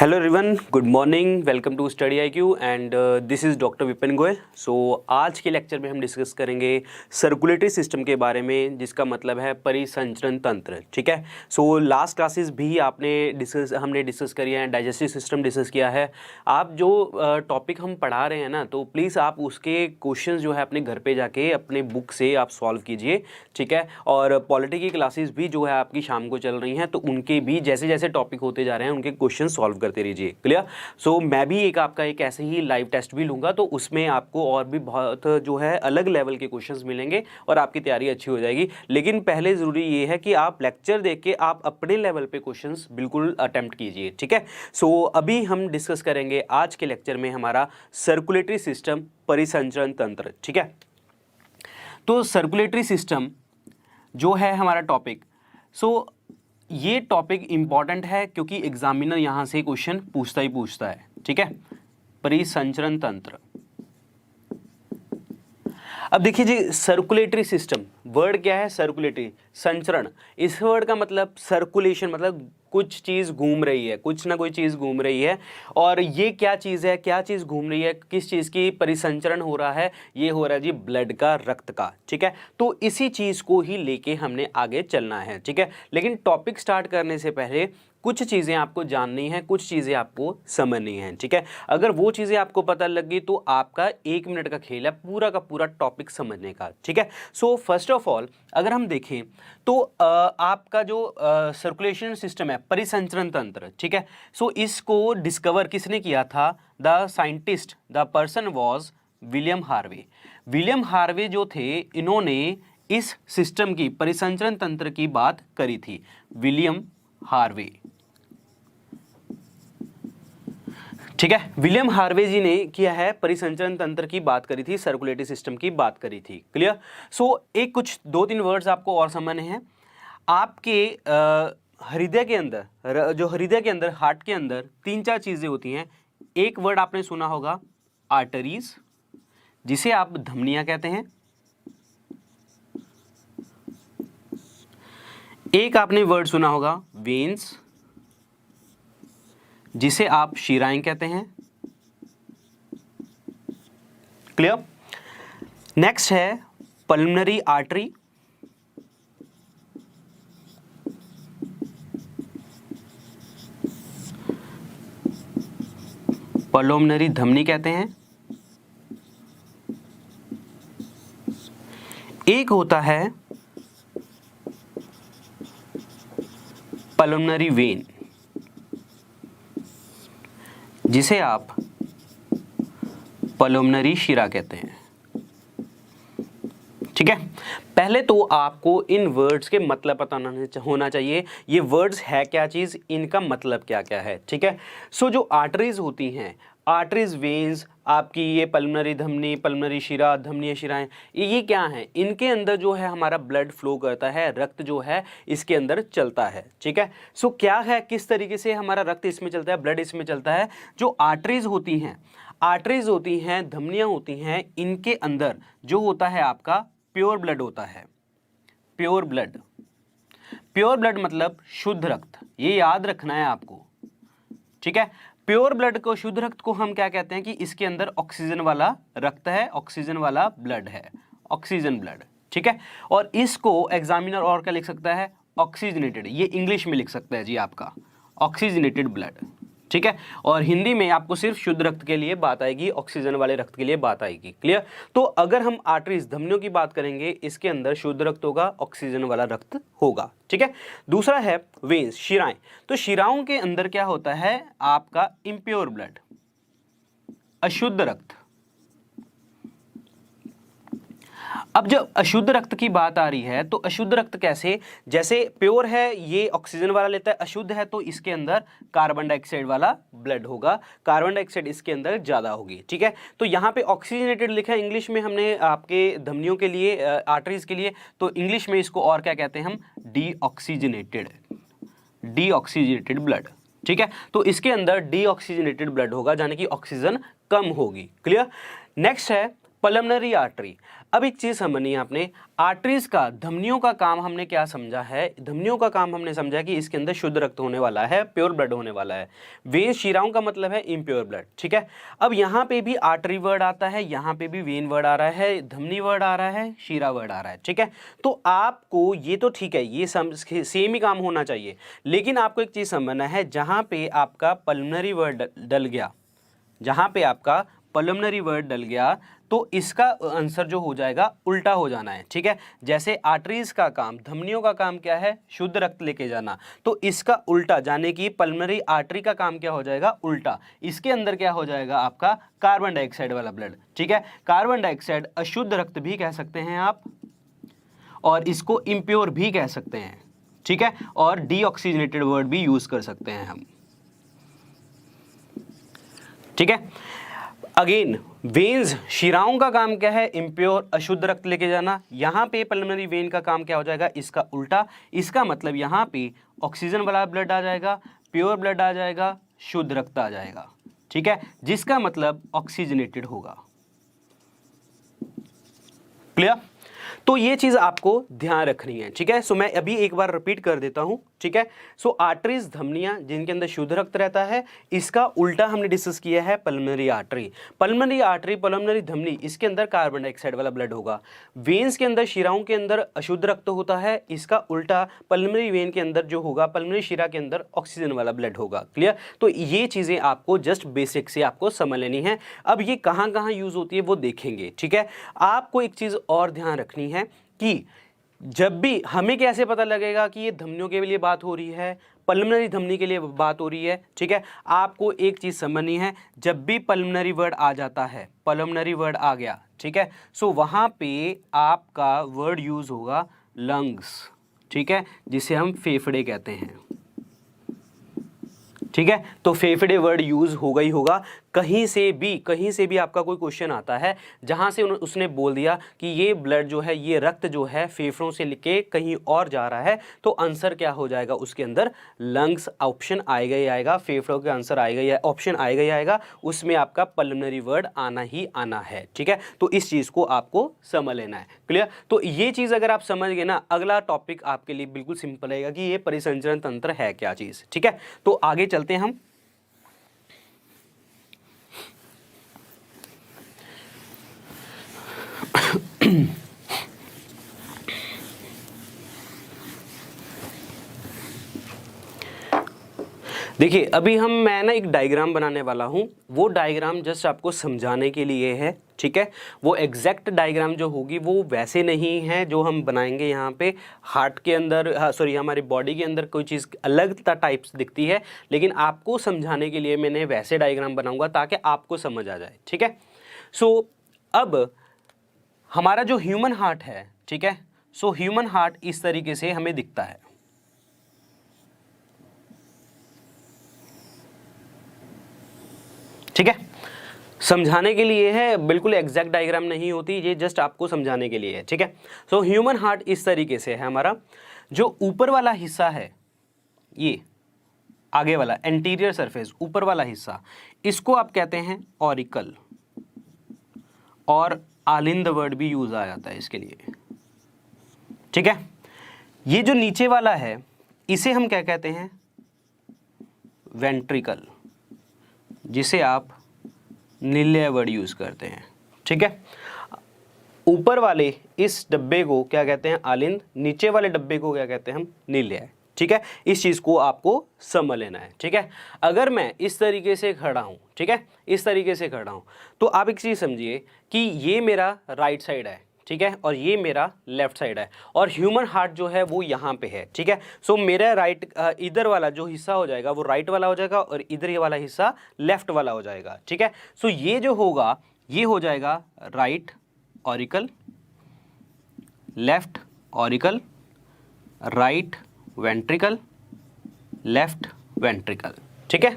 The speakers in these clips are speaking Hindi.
Hello everyone, good morning, welcome to study IQ and this is doctor Vipin Goyal. So आज के लेक्चर में हम डिस्कस करेंगे सर्कुलेटरी सिस्टम के बारे में, जिसका मतलब है परिसंचरण तंत्र। ठीक है। सो लास्ट क्लासेस भी हमने डिस्कस करी है, डाइजेस्टिव सिस्टम डिस्कस किया है। आप जो टॉपिक हम पढ़ा रहे हैं ना, तो प्लीज़ आप उसके क्वेश्चन जो है अपने घर पे जाके अपने बुक से आप सॉल्व कीजिए। ठीक है। और पॉलिटी की क्लासेस भी जो है आपकी शाम को चल रही हैं, तो उनके भी जैसे जैसे टॉपिक होते जा रहे हैं उनके क्वेश्चन सॉल्व करते रहिए। क्लियर। सो मैं भी आपका एक ऐसे ही लाइव टेस्ट भी लूंगा, तो उसमें आपको और भी बहुत जो है अलग लेवल के क्वेश्चंस मिलेंगे और आपकी तैयारी अच्छी हो जाएगी। लेकिन पहले ज़रूरी ये है कि आप लेक्चर देख के आप अपने लेवल पे क्वेश्चंस बिल्कुल अटेम्प्ट कीजिए। ठीक है। सो अभी हम डिस्कस करेंगे आज के लेक्चर में हमारा सर्कुलेटरी सिस्टम, परिसंचरण तंत्र। ठीक है। तो सर्कुलेटरी सिस्टम जो है हमारा टॉपिक, ये टॉपिक इंपॉर्टेंट है क्योंकि एग्जामिनर यहाँ से क्वेश्चन पूछता ही पूछता है। ठीक है। परिसंचरण तंत्र। अब देखिए जी, सर्कुलेटरी सिस्टम वर्ड क्या है? सर्कुलेटरी, संचरण। इस वर्ड का मतलब सर्कुलेशन, मतलब कुछ चीज़ घूम रही है, कुछ ना कोई चीज़ घूम रही है। और ये क्या चीज़ है, क्या चीज़ घूम रही है, किस चीज़ की परिसंचरण हो रहा है? ये हो रहा है जी ब्लड का, रक्त का। ठीक है। तो इसी चीज़ को ही लेके हमने आगे चलना है। ठीक है। लेकिन टॉपिक स्टार्ट करने से पहले कुछ चीज़ें आपको जाननी है, कुछ चीज़ें आपको समझनी है। ठीक है। अगर वो चीज़ें आपको पता लग गई तो आपका 1 मिनट का खेल है पूरा का पूरा टॉपिक समझने का। ठीक है। सो फर्स्ट ऑफ ऑल अगर हम देखें तो आपका जो सर्कुलेशन सिस्टम है, परिसंचरण तंत्र। ठीक है। सो इसको डिस्कवर किसने किया था? The scientist, the person was William Harvey. William Harvey जो थे, इन्होंने इस सिस्टम की, परिसंचरण तंत्र की बात करी थी। William Harvey. ठीक है। विलियम हार्वे जी ने किया है, परिसंचरण तंत्र की बात करी थी, सर्कुलेटरी सिस्टम की बात करी थी। क्लियर। सो एक कुछ 2-3 वर्ड्स आपको और समझने हैं। आपके हृदय के अंदर, जो हृदय के अंदर, हार्ट के अंदर 3-4 चीजें होती हैं। एक वर्ड आपने सुना होगा आर्टरीज, जिसे आप धमनियां कहते हैं। एक आपने वर्ड सुना होगा वेन्स, जिसे आप शिराएं कहते हैं। क्लियर। नेक्स्ट है पल्मोनरी आर्टरी, पल्मोनरी धमनी कहते हैं। एक होता है पल्मोनरी वेन, जिसे आप पल्मोनरी शिरा कहते हैं। ठीक है। पहले तो आपको इन वर्ड्स के मतलब पता होना चाहिए। ये वर्ड्स है क्या चीज़, इनका मतलब क्या क्या है। ठीक है। सो जो आर्टरीज होती हैं, आर्टरीज, वेन्स, आपकी ये पल्मोनरी धमनी, पल्मोनरी शिरा, धमनीय शिराएं, ये क्या हैं? इनके अंदर जो है हमारा ब्लड फ्लो करता है, रक्त जो है इसके अंदर चलता है। ठीक है। सो क्या है, किस तरीके से हमारा रक्त इसमें चलता है, ब्लड इसमें चलता है? जो आर्टरीज होती हैं, आर्टरीज होती हैं, धमनियाँ होती हैं, इनके अंदर जो होता है आपका प्योर ब्लड होता है। प्योर ब्लड, प्योर ब्लड मतलब शुद्ध रक्त, ये याद रखना है आपको। ठीक है। प्योर ब्लड को, शुद्ध रक्त को हम क्या कहते हैं कि इसके अंदर ऑक्सीजन वाला रक्त है, ऑक्सीजन वाला ब्लड है, ऑक्सीजन ब्लड। ठीक है। और इसको एग्जामिनर और क्या लिख सकता है? ऑक्सीजनेटेड। ये इंग्लिश में लिख सकता है जी आपका, ऑक्सीजनेटेड ब्लड। ठीक है। और हिंदी में आपको सिर्फ शुद्ध रक्त के लिए बात आएगी, ऑक्सीजन वाले रक्त के लिए बात आएगी। क्लियर। तो अगर हम आर्टरीज, धमनियों की बात करेंगे, इसके अंदर शुद्ध रक्त होगा, ऑक्सीजन वाला रक्त होगा। ठीक है। दूसरा है वेन्स, शिराएं। तो शिराओं के अंदर क्या होता है? आपका इम्प्योर ब्लड, अशुद्ध रक्त। अब जब अशुद्ध रक्त की बात आ रही है, तो अशुद्ध रक्त कैसे? जैसे प्योर है ये ऑक्सीजन वाला लेता है, अशुद्ध है तो इसके अंदर कार्बन डाइऑक्साइड वाला ब्लड होगा, कार्बन डाइऑक्साइड इसके अंदर ज़्यादा होगी। ठीक है। तो यहाँ पे ऑक्सीजनेटेड लिखा है इंग्लिश में हमने आपके धमनियों के लिए, आर्टरीज के लिए, तो इंग्लिश में इसको और क्या कहते हैं हम? Deoxygenated, deoxygenated blood. ठीक है। तो इसके अंदर डीऑक्सीजनेटेड ब्लड होगा, यानी कि ऑक्सीजन कम होगी। क्लियर। नेक्स्ट है पल्मोनरी आर्टरी। अब एक चीज समझनी है आपने, आर्टरीज का, धमनियों का काम हमने क्या समझा है, धमनियों का काम हमने समझा कि इसके अंदर शुद्ध रक्त होने वाला है, प्योर ब्लड होने वाला है। वेन शिराओं का मतलब है इम्प्योर ब्लड, ठीक है। अब यहाँ पे भी आर्टरी वर्ड आता है, यहाँ पे भी वेन वर्ड आ रहा है, धमनी वर्ड आ रहा है, शिरा वर्ड आ रहा है, ठीक है। तो आपको ये तो ठीक है, ये सेम ही काम होना चाहिए, लेकिन आपको एक चीज समझना है, जहाँ पे आपका पल्मोनरी वर्ड डल गया, जहां पे आपका पल्मोनरी वर्ड डल गया, तो इसका आंसर जो हो जाएगा उल्टा हो जाना है, ठीक है। जैसे आर्टरीज का काम, धमनियों का काम क्या है, शुद्ध रक्त लेके जाना, तो इसका उल्टा, जाने की पल्मोनरी आर्टरी का काम क्या हो जाएगा, उल्टा। इसके अंदर क्या हो जाएगा आपका कार्बन डाइऑक्साइड वाला ब्लड, ठीक है। कार्बन डाइऑक्साइड अशुद्ध रक्त भी कह सकते हैं आप, और इसको इम्प्योर भी कह सकते हैं, ठीक है। और डीऑक्सीजनेटेड वर्ड भी यूज कर सकते हैं हम, ठीक है। अगेन वेन्स, शिराओं का काम क्या है, इम्प्योर अशुद्ध रक्त लेके जाना। यहां पे पल्मोनरी वेन का काम क्या हो जाएगा, इसका उल्टा। इसका मतलब यहां पे ऑक्सीजन वाला ब्लड आ जाएगा, प्योर ब्लड आ जाएगा, शुद्ध रक्त आ जाएगा, ठीक है, जिसका मतलब ऑक्सीजनेटेड होगा। क्लियर? तो ये चीज आपको ध्यान रखनी है, ठीक है। सो मैं अभी एक बार रिपीट कर देता हूं, ठीक है। सो आर्टरीज, धमनियां जिनके अंदर शुद्ध रक्त रहता है, इसका उल्टा हमने डिस्कस किया है pulmonary artery. Pulmonary artery, pulmonary धमनी, इसके अंदर कार्बन डाइऑक्साइड वाला ब्लड होगा। वेन्स के अंदर, शिराओं के अंदर अशुद्ध रक्त होता है, इसका उल्टा पल्मोनरी वेन के अंदर जो होगा, पल्मोनरी शिरा के अंदर ऑक्सीजन वाला ब्लड होगा। क्लियर? तो ये चीजें आपको जस्ट बेसिक से आपको समझ लेनी है। अब ये कहाँ कहाँ यूज होती है वो देखेंगे, ठीक है। आपको एक चीज और ध्यान रखनी है कि जब भी, हमें कैसे पता लगेगा कि ये धमनियों के लिए बात हो रही है, पल्मोनरी धमनी के लिए बात हो रही है, ठीक है। आपको एक चीज समझनी है, जब भी पल्मोनरी वर्ड आ जाता है, पल्मोनरी वर्ड आ गया, ठीक है, सो वहां पे आपका वर्ड यूज होगा लंग्स, ठीक है, जिसे हम फेफड़े कहते हैं, ठीक है। तो फेफड़े वर्ड यूज होगा ही होगा। कहीं से भी आपका कोई क्वेश्चन आता है जहां से उसने बोल दिया कि ये ब्लड जो है, ये रक्त जो है फेफड़ों से लेके कहीं और जा रहा है, तो आंसर क्या हो जाएगा उसके अंदर, लंग्स ऑप्शन आएगा ही आएगा, फेफड़ों के आंसर आएगा ही, ऑप्शन आएगा ही आएगा, उसमें आपका पल्मोनरी वर्ड आना ही आना है, ठीक है। तो इस चीज को आपको समझ लेना है। क्लियर? तो ये चीज अगर आप समझ गए ना, अगला टॉपिक आपके लिए बिल्कुल सिंपल रहेगा कि ये परिसंचरण तंत्र है क्या चीज, ठीक है। तो आगे चलते हैं हम। देखिए अभी मैं ना एक डायग्राम बनाने वाला हूँ, वो डायग्राम जस्ट आपको समझाने के लिए है, ठीक है। वो एग्जैक्ट डायग्राम जो होगी वो वैसे नहीं है जो हम बनाएंगे यहाँ पे। हार्ट के अंदर, सॉरी, हमारी बॉडी के अंदर कोई चीज़ अलग टाइप्स दिखती है, लेकिन आपको समझाने के लिए मैंने वैसे डायग्राम बनाऊंगा ताकि आपको समझ आ जाए, ठीक है। सो अब हमारा जो ह्यूमन हार्ट है, ठीक है, सो ह्यूमन हार्ट इस तरीके से हमें दिखता है, ठीक है। समझाने के लिए है, बिल्कुल एग्जैक्ट डायग्राम नहीं होती, ये जस्ट आपको समझाने के लिए है, ठीक है। सो ह्यूमन हार्ट इस तरीके से है हमारा। जो ऊपर वाला हिस्सा है, ये आगे वाला एंटीरियर सरफेस, ऊपर वाला हिस्सा, इसको आप कहते हैं ऑरिकल, और आलिंद वर्ड भी यूज आ जाता है इसके लिए, ठीक है। ये जो नीचे वाला है, इसे हम क्या कहते हैं, वेंट्रिकल, जिसे आप नीले वर्ड यूज करते हैं, ठीक है। ऊपर वाले इस डब्बे को क्या कहते हैं, आलिंद, नीचे वाले डब्बे को क्या कहते हैं हम, नीले, ठीक है। इस चीज को आपको समझ लेना है, ठीक है। अगर मैं इस तरीके से खड़ा हूं, ठीक है, इस तरीके से खड़ा हूं, तो आप एक चीज समझिए कि ये मेरा राइट साइड है, ठीक है, और ये मेरा लेफ्ट साइड है, और ह्यूमन हार्ट जो है वो यहाँ पे है, ठीक है। सो मेरा राइट, इधर वाला जो हिस्सा हो जाएगा वो राइट वाला हो जाएगा, और इधर ये वाला हिस्सा लेफ्ट वाला हो जाएगा, ठीक है। सो ये जो होगा, ये हो जाएगा right auricle, left auricle, right ventricle, left ventricle, ठीक है।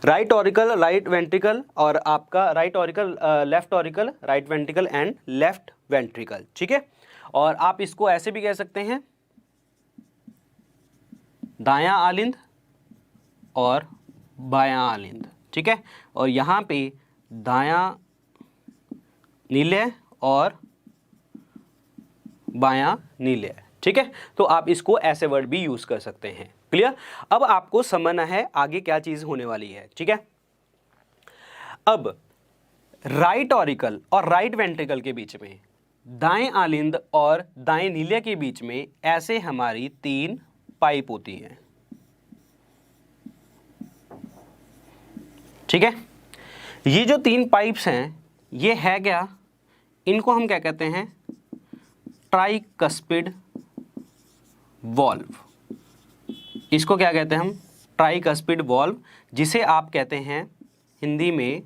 राइट ऑरिकल, राइट वेंट्रिकल, और आपका right auricle, left auricle, right ventricle and left ventricle, ठीक है। और आप इसको ऐसे भी कह सकते हैं, दायां आलिंद और बायां आलिंद, ठीक है। और यहाँ पे दायां नीले और बायां नीले, ठीक है। तो आप इसको ऐसे वर्ड भी यूज कर सकते हैं। क्लियर। अब आपको समझना है आगे क्या चीज होने वाली है, ठीक है। अब राइट ऑरिकल और राइट वेंट्रिकल के बीच में, दाएं आलिंद और दाएं नीले के बीच में ऐसे हमारी 3 पाइप होती हैं, ठीक है। ये जो 3 पाइप्स हैं ये है क्या, इनको हम क्या कहते हैं, ट्राइकस्पिड वॉल्व। इसको क्या कहते हैं हम, ट्राइकस्पिड वॉल्व, जिसे आप कहते हैं हिंदी में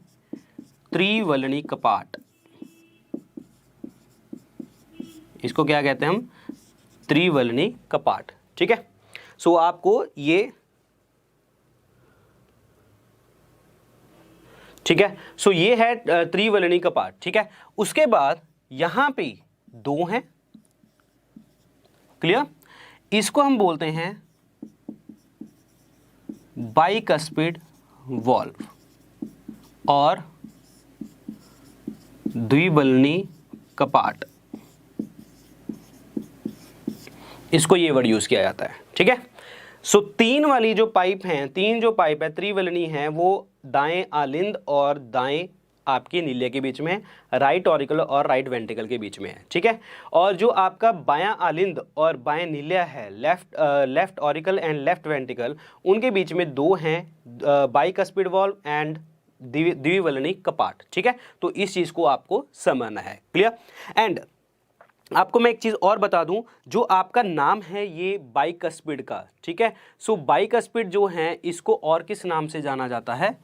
त्रिवलनी कपाट। इसको क्या कहते हैं हम, त्रिवलनी कपाट, ठीक है। सो आपको ये, ठीक है, सो ये है त्रिवलनी कपाट, ठीक है। उसके बाद यहां पे 2 हैं, क्लियर। इसको हम बोलते हैं बाइकस्पिड वॉल्व और द्विबलनी कपाट, इसको ये वर्ड यूज किया जाता है, ठीक है। सो 3 वाली जो पाइप हैं, 3 जो पाइप है त्रिवलनी है, वो दाएं आलिंद और दाएं आपके नीले के बीच में, राइट ऑरिकल और राइट वेंट्रिकल के बीच में है, ठीक है। और जो आपका बायां आलिंद और बाएं नीले है, left auricle and left ventricle, उनके बीच में 2 हैं, बाइकस्पिड वॉल्व एंड द्विवलनी कपाट, ठीक है। तो इस चीज को आपको समझना है, क्लियर। एंड आपको मैं एक चीज और बता दूं, जो आपका नाम है ये बाइकस्पिड का, ठीक है। सो बाइकस्पिड जो है इसको और किस नाम से जाना जाता है,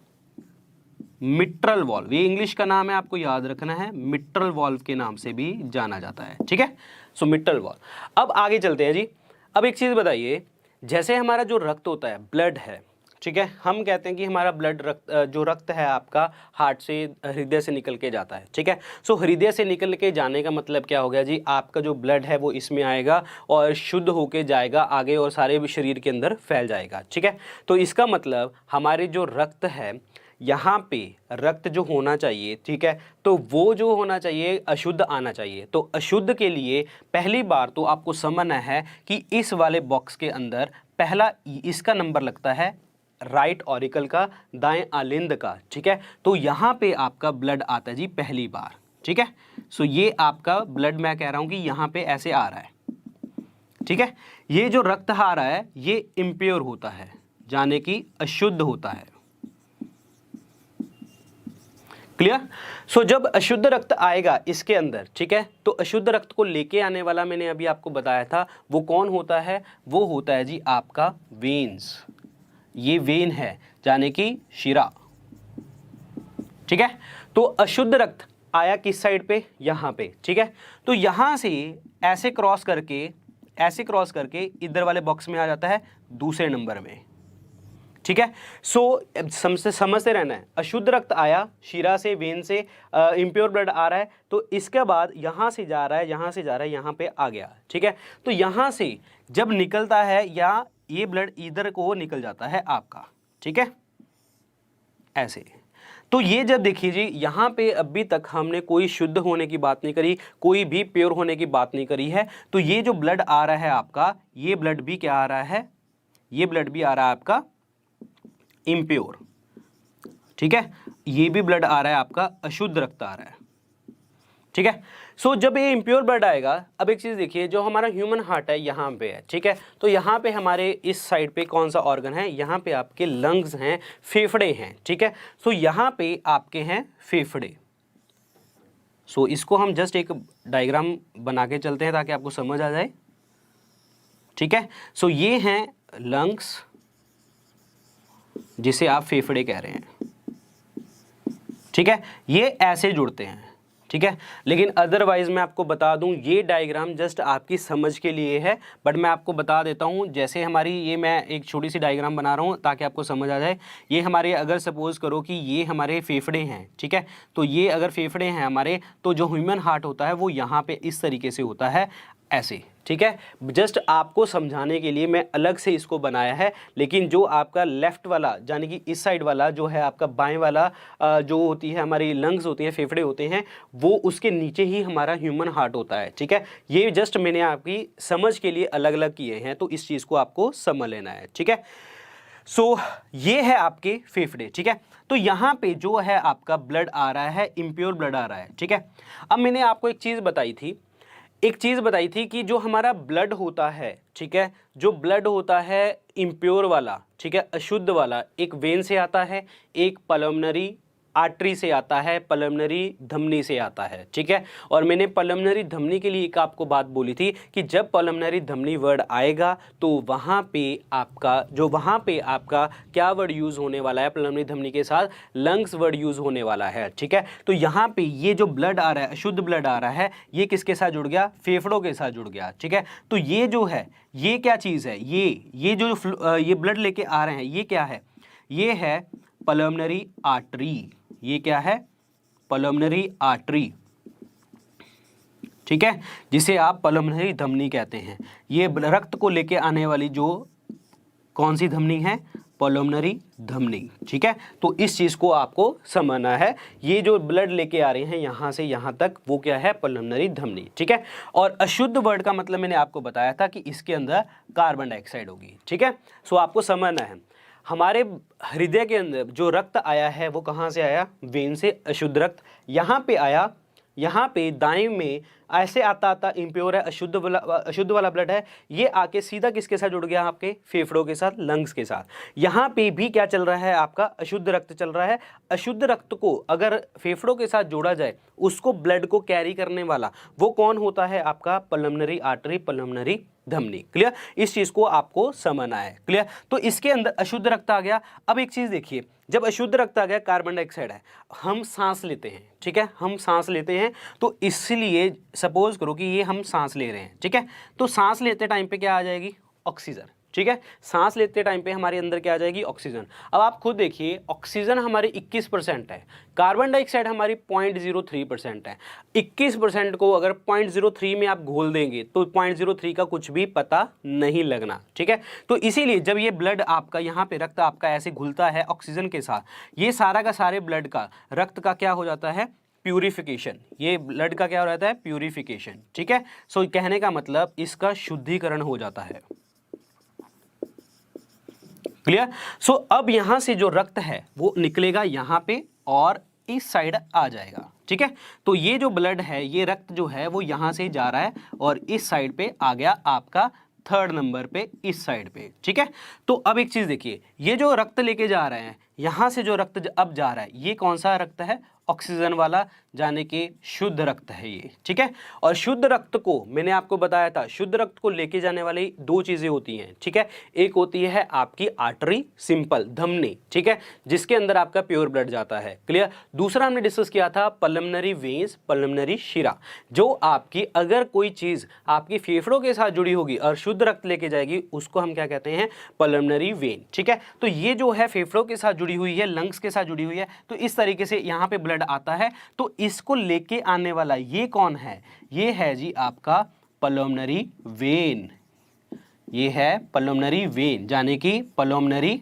मिट्रल वॉल्व। ये इंग्लिश का नाम है, आपको याद रखना है, मिट्रल वॉल्व के नाम से भी जाना जाता है, ठीक है। सो मिट्रल वॉल्व। अब आगे चलते हैं जी। अब एक चीज बताइए, जैसे हमारा जो रक्त होता है, ब्लड है, ठीक है, हम कहते हैं कि हमारा ब्लड जो रक्त है आपका हार्ट से, हृदय से निकल के जाता है, ठीक है। सो हृदय से निकल के जाने का मतलब क्या हो गया जी, आपका जो ब्लड है वो इसमें आएगा और शुद्ध होके जाएगा आगे और सारे शरीर के अंदर फैल जाएगा, ठीक है। तो इसका मतलब हमारे जो रक्त है, यहाँ पे रक्त जो होना चाहिए, ठीक है, तो वो जो होना चाहिए अशुद्ध आना चाहिए। तो अशुद्ध के लिए पहली बार तो आपको समझना है कि इस वाले बॉक्स के अंदर पहला इसका नंबर लगता है राइट ऑरिकल का, दाएं आलिंद का, ठीक है। तो यहाँ पे आपका ब्लड आता है जी पहली बार, ठीक है। सो ये आपका ब्लड, मैं कह रहा हूँ कि यहाँ पे ऐसे आ रहा है, ठीक है। ये जो रक्त आ रहा है ये इम्प्योर होता है, यानी कि अशुद्ध होता है, क्लियर। सो जब अशुद्ध रक्त आएगा इसके अंदर, ठीक है, तो अशुद्ध रक्त को लेके आने वाला मैंने अभी आपको बताया था, वो कौन होता है, वो होता है जी आपका वेन्स। ये वेन है, यानी कि शिरा, ठीक है। तो अशुद्ध रक्त आया किस साइड पे, यहाँ पे, ठीक है। तो यहाँ से ऐसे क्रॉस करके इधर वाले बॉक्स में आ जाता है दूसरे नंबर में, ठीक है। सो समझते रहना है, अशुद्ध रक्त आया शिरा से, वेन से, इम्प्योर ब्लड आ रहा है, तो इसके बाद यहाँ से जा रहा है, यहाँ पे आ गया, ठीक है। तो यहाँ से जब निकलता है, या ये ब्लड इधर को निकल जाता है आपका, ठीक है, ऐसे। तो ये जब देखिए जी, यहाँ पे अभी तक हमने कोई शुद्ध होने की बात नहीं करी, कोई भी प्योर होने की बात नहीं करी है। तो ये जो ब्लड आ रहा है आपका, ये ब्लड भी क्या आ रहा है, ये ब्लड भी आ रहा है आपका इम्प्योर, ठीक है। ये भी ब्लड आ रहा है आपका अशुद्ध रक्त आ रहा है, ठीक है। सो जब ये इम्प्योर ब्लड आएगा, अब एक चीज देखिए, जो हमारा ह्यूमन हार्ट है यहाँ पे है, ठीक है। तो यहाँ पे हमारे इस साइड पे कौन सा ऑर्गन है, यहाँ पे आपके लंग्स हैं, फेफड़े हैं, ठीक है। सो यहाँ पे आपके हैं फेफड़े। सो इसको हम जस्ट एक डायग्राम बना के चलते हैं ताकि आपको समझ आ जाए, ठीक है। सो ये हैं लंग्स, जिसे आप फेफड़े कह रहे हैं, ठीक है। ये ऐसे जुड़ते हैं, ठीक है। लेकिन अदरवाइज मैं आपको बता दूं, ये डायग्राम जस्ट आपकी समझ के लिए है, बट मैं आपको बता देता हूं, जैसे हमारी ये, मैं एक छोटी सी डायग्राम बना रहा हूं ताकि आपको समझ आ जाए। ये हमारे, अगर सपोज करो कि ये हमारे फेफड़े हैं, ठीक है, तो ये अगर फेफड़े हैं हमारे, तो जो ह्यूमन हार्ट होता है वो यहाँ पे इस तरीके से होता है, ऐसे, ठीक है, जस्ट आपको समझाने के लिए मैं अलग से इसको बनाया है, लेकिन जो आपका लेफ्ट वाला यानी कि इस साइड वाला जो है आपका बाएं वाला जो होती है हमारी लंग्स होती हैं, फेफड़े होते हैं, वो उसके नीचे ही हमारा ह्यूमन हार्ट होता है। ठीक है, ये जस्ट मैंने आपकी समझ के लिए अलग अलग किए हैं, तो इस चीज़ को आपको समझ लेना है। ठीक है, सो ये है आपके फेफड़े। ठीक है, तो यहाँ पे जो है आपका ब्लड आ रहा है, इम्प्योर ब्लड आ रहा है। ठीक है, अब मैंने आपको एक चीज़ बताई थी कि जो हमारा ब्लड होता है, ठीक है, जो ब्लड होता है इम्प्योर वाला, ठीक है, अशुद्ध वाला, एक वेन से आता है, एक पल्मोनरी आर्टरी से आता है, पल्मोनरी धमनी से आता है। ठीक है, और मैंने पल्मोनरी धमनी के लिए एक आपको बात बोली थी कि जब पल्मोनरी धमनी वर्ड आएगा तो वहाँ पे आपका क्या वर्ड यूज़ होने वाला है, पल्मोनरी धमनी के साथ लंग्स वर्ड यूज़ होने वाला है। ठीक है, तो यहाँ पे ये जो ब्लड आ रहा है, अशुद्ध ब्लड आ रहा है, ये किसके साथ जुड़ गया, फेफड़ों के साथ जुड़ गया। ठीक है, तो ये जो है, ये क्या चीज़ है, ये जो ये ब्लड लेके आ रहे हैं, ये क्या है, ये है पल्मोनरी आर्टरी। ये क्या है, पल्मोनरी आर्टरी। ठीक है, जिसे आप पल्मोनरी धमनी कहते हैं। ये रक्त को लेके आने वाली जो कौन सी धमनी है, पल्मोनरी धमनी। ठीक है, तो इस चीज को आपको समझना है, ये जो ब्लड लेके आ रहे हैं यहां से यहां तक, वो क्या है, पल्मोनरी धमनी। ठीक है, और अशुद्ध वर्ड का मतलब मैंने आपको बताया था कि इसके अंदर कार्बन डाइऑक्साइड होगी। ठीक है, सो आपको समझना है, हमारे हृदय के अंदर जो रक्त आया है वो कहाँ से आया, वेन से, अशुद्ध रक्त यहाँ पे आया, यहाँ पे दाएं में ऐसे आता आता इम्प्योर है, अशुद्ध वाला ब्लड है, ये आके सीधा किसके साथ जुड़ गया, आपके फेफड़ों के साथ, लंग्स के साथ। यहाँ पे भी क्या चल रहा है, आपका अशुद्ध रक्त चल रहा है। अशुद्ध रक्त को अगर फेफड़ों के साथ जोड़ा जाए, उसको ब्लड को कैरी करने वाला वो कौन होता है, आपका पल्मोनरी आर्टरी, पल्मोनरी धमनी। क्लियर, इस चीज को आपको समझना है। क्लियर, तो इसके अंदर अशुद्ध रक्त आ गया। अब एक चीज देखिए, जब अशुद्ध रक्त आ गया, कार्बन डाइऑक्साइड है, हम सांस लेते हैं। ठीक है, हम सांस लेते हैं, तो इसलिए सपोज करो कि ये हम सांस ले रहे हैं। ठीक है, तो सांस लेते टाइम पे क्या आ जाएगी, ऑक्सीजन। ठीक है, सांस लेते टाइम पे हमारे अंदर क्या आ जाएगी, ऑक्सीजन। अब आप खुद देखिए, ऑक्सीजन हमारी 21% है, कार्बन डाइऑक्साइड हमारी 0.03% है। 21% को अगर 0.03 में आप घोल देंगे तो 0.03 का कुछ भी पता नहीं लगना। ठीक है, तो इसीलिए जब ये ब्लड आपका यहाँ पे रक्त आपका ऐसे घुलता है ऑक्सीजन के साथ, ये सारा का सारे ब्लड का, रक्त का क्या हो जाता है, प्यूरिफिकेशन। ये ब्लड का क्या हो जाता है, प्यूरिफिकेशन। ठीक है, सो कहने का मतलब इसका शुद्धिकरण हो जाता है। क्लियर, सो अब यहां से जो रक्त है वो निकलेगा यहाँ पे और इस साइड आ जाएगा। ठीक है, तो ये जो ब्लड है, ये रक्त जो है वो यहां से जा रहा है और इस साइड पे आ गया आपका 3rd नंबर पे, इस साइड पे। ठीक है, तो अब एक चीज देखिए, ये जो रक्त लेके जा रहे हैं, यहां से जो रक्त अब जा रहा है, ये कौन सा रक्त है, ऑक्सीजन वाला, जाने के शुद्ध रक्त है ये। ठीक है, और शुद्ध रक्त को मैंने आपको बताया था, शुद्ध रक्त को लेके जाने वाली 2 चीजें होती हैं। ठीक है, एक होती है आपकी आर्टरी, सिंपल धमनी। ठीक है, जिसके अंदर आपका प्योर ब्लड जाता है। क्लियर, दूसरा हमने डिस्कस किया था पल्मोनरी वेन्स, पल्मोनरी शिरा, जो आपकी अगर कोई चीज आपकी फेफड़ों के साथ जुड़ी होगी और शुद्ध रक्त लेके जाएगी, उसको हम क्या कहते हैं, पल्मोनरी वेन। ठीक है, तो ये जो है फेफड़ों के साथ जुड़ी हुई है, लंग्स के साथ जुड़ी हुई है, तो इस तरीके से यहाँ पे ब्लड आता है। तो इसको लेके आने वाला ये कौन है, ये है जी आपका पल्मोनरी वेन। ये है पल्मोनरी वेन, यानी कि पल्मोनरी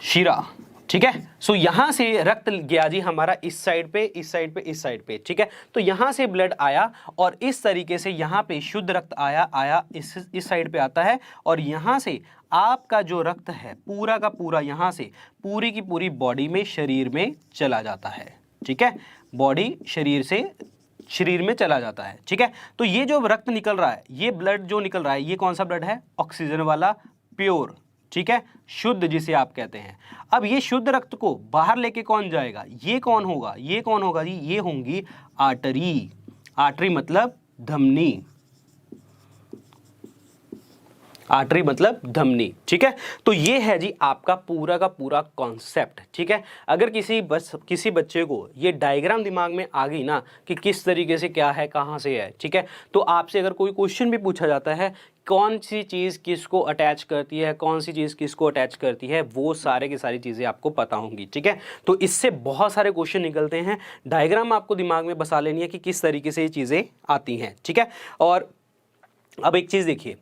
शिरा। ठीक है, सो यहां से रक्त गया जी हमारा इस साइड पे, इस साइड पे, इस साइड पे। ठीक है, तो यहां से ब्लड आया और इस तरीके से यहां पे शुद्ध रक्त आया इस साइड पे आता है, और यहां से आपका जो रक्त है पूरा का पूरा यहां से पूरी की पूरी बॉडी में, शरीर में चला जाता है। ठीक है, बॉडी शरीर में चला जाता है। ठीक है, तो ये जो रक्त निकल रहा है, ये ब्लड जो निकल रहा है, ये कौन सा ब्लड है, ऑक्सीजन वाला, प्योर। ठीक है, शुद्ध जिसे आप कहते हैं। अब ये शुद्ध रक्त को बाहर लेके कौन जाएगा, ये कौन होगा, ये कौन होगा जी, ये होंगी आर्टरी। आर्टरी मतलब धमनी। आर्टरी मतलब धमनी, ठीक है। तो ये है जी आपका पूरा का पूरा कॉन्सेप्ट, ठीक है। अगर किसी बच्चे को ये डायग्राम दिमाग में आ गई ना कि किस तरीके से क्या है, कहाँ से है, ठीक है, तो आपसे अगर कोई क्वेश्चन भी पूछा जाता है कौन सी चीज़ किसको अटैच करती है, कौन सी चीज़ किसको अटैच करती है, वो सारे की सारी चीज़ें आपको पता होंगी, ठीक है। तो इससे बहुत सारे क्वेश्चन निकलते हैं। डायग्राम आपको दिमाग में बसा लेनी है कि किस तरीके से ये चीज़ें आती हैं, ठीक है। और अब एक चीज़ देखिए,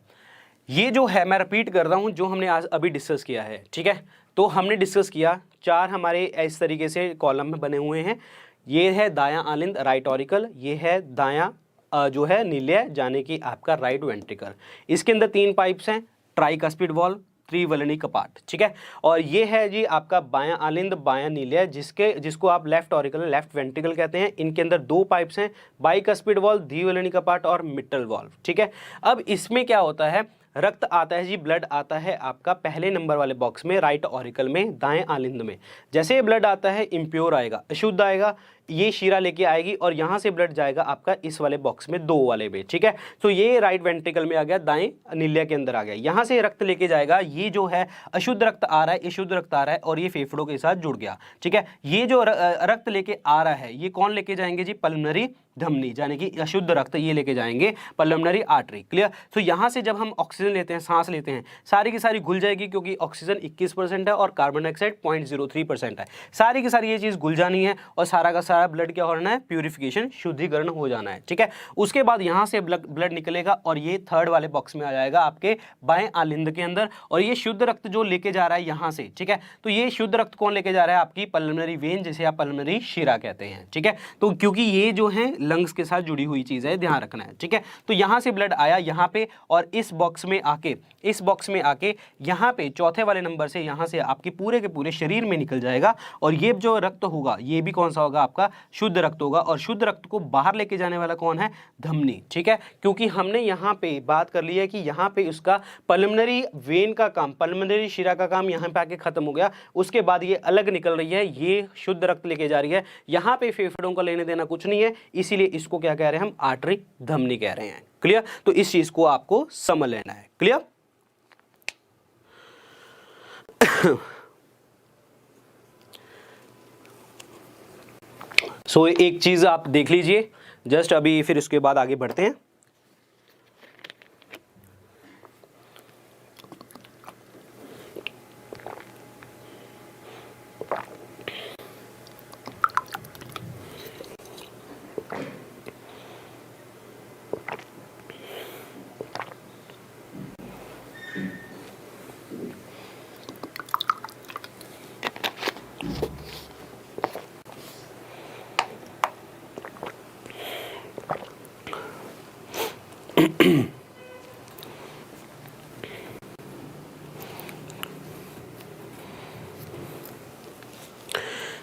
ये जो है मैं रिपीट कर रहा हूँ जो हमने आज अभी डिस्कस किया है, ठीक है। तो हमने डिस्कस किया 4 हमारे इस तरीके से कॉलम में बने हुए हैं। ये है दायां आलिंद राइट ऑरिकल, ये है दायां जो है नीलय जाने की आपका राइट वेंट्रिकल। इसके अंदर 3 पाइप्स हैं, ट्राइकस्पिड वॉल्व, त्रिवलनी कपाट, ठीक है। और ये है जी आपका बायां आलिंद बायां नीलय जिसको आप लेफ्ट ऑरिकल लेफ्ट वेंट्रिकल कहते हैं। इनके अंदर 2 पाइप्स हैं, बाइकस्पिड वॉल्व, द्विवलनी कपाट और मिट्टल वॉल्व, ठीक है। अब इसमें क्या होता है, रक्त आता है जी, ब्लड आता है आपका पहले नंबर वाले बॉक्स में राइट ऑरिकल में दाएं आलिंद में। जैसे ये ब्लड आता है इम्प्योर आएगा, अशुद्ध आएगा, ये शीरा लेके आएगी और यहाँ से ब्लड जाएगा आपका इस वाले बॉक्स में 2 वाले में, ठीक है। तो ये राइट वेंट्रिकल में आ गया, दाएं नीलय के अंदर आ गया। यहाँ से रक्त लेके जाएगा, ये जो है अशुद्ध रक्त आ रहा है, ये शुद्ध रक्त आ रहा है और ये फेफड़ों के साथ जुड़ गया, ठीक है। ये जो रक्त लेके आ रहा है ये कौन लेके जाएंगे जी, पल्मोनरी धमनी, यानी कि अशुद्ध रक्त ये लेके जाएंगे पल्मोनरी आर्टरी, क्लियर। तो यहाँ से जब हम ऑक्सीजन लेते हैं, सांस लेते हैं, सारी की सारी घुल जाएगी क्योंकि ऑक्सीजन 21% है और कार्बन डाइऑक्साइड 0.03% है। सारी की सारी ये चीज़ घुल जानी है और सारा का सारा ब्लड क्या होना है, प्यूरिफिकेशन, शुद्धिकरण हो जाना है, ठीक है। उसके बाद यहाँ से ब्लड निकलेगा और ये थर्ड वाले बॉक्स में आ जाएगा आपके बाएं आलिंद के अंदर। और ये शुद्ध रक्त जो लेके जा रहा है यहाँ से, ठीक है, तो ये शुद्ध रक्त कौन लेके जा रहा है, आपकी पल्मोनरी वेन, जिसे आप पल्मोनरी शिरा कहते हैं, ठीक है। तो क्योंकि ये जो है लंग्स के साथ जुड़ी हुई चीज़ है, ध्यान रखना है, ठीक है। तो यहाँ से ब्लड आया यहाँ पे और इस बॉक्स में आके यहाँ पे चौथे वाले नंबर से यहाँ से आपके पूरे के पूरे शरीर में निकल जाएगा। और ये जो रक्त होगा ये भी कौन सा होगा, आपका शुद्ध रक्त होगा। और शुद्ध रक्त को बाहर लेके जाने वाला कौन है, धमनी, ठीक है। क्योंकि हमने यहाँ पे बात कर ली है कि यहाँ पे उसका पल्मोनरी वेन का काम, पल्मोनरी शिरा का काम यहाँ पे आके खत्म हो गया। उसके बाद ये अलग निकल रही है, ये शुद्ध रक्त लेके जा रही है, यहाँ पे फेफड़ों का लेने देना कुछ नहीं है, इसीलिए इसको क्या कह रहे हैं हम, आर्टरी धमनी कह रहे हैं, क्लियर। तो इस चीज को आपको समझ लेना है, क्लियर। सो एक चीज आप देख लीजिए जस्ट अभी, फिर उसके बाद आगे बढ़ते हैं।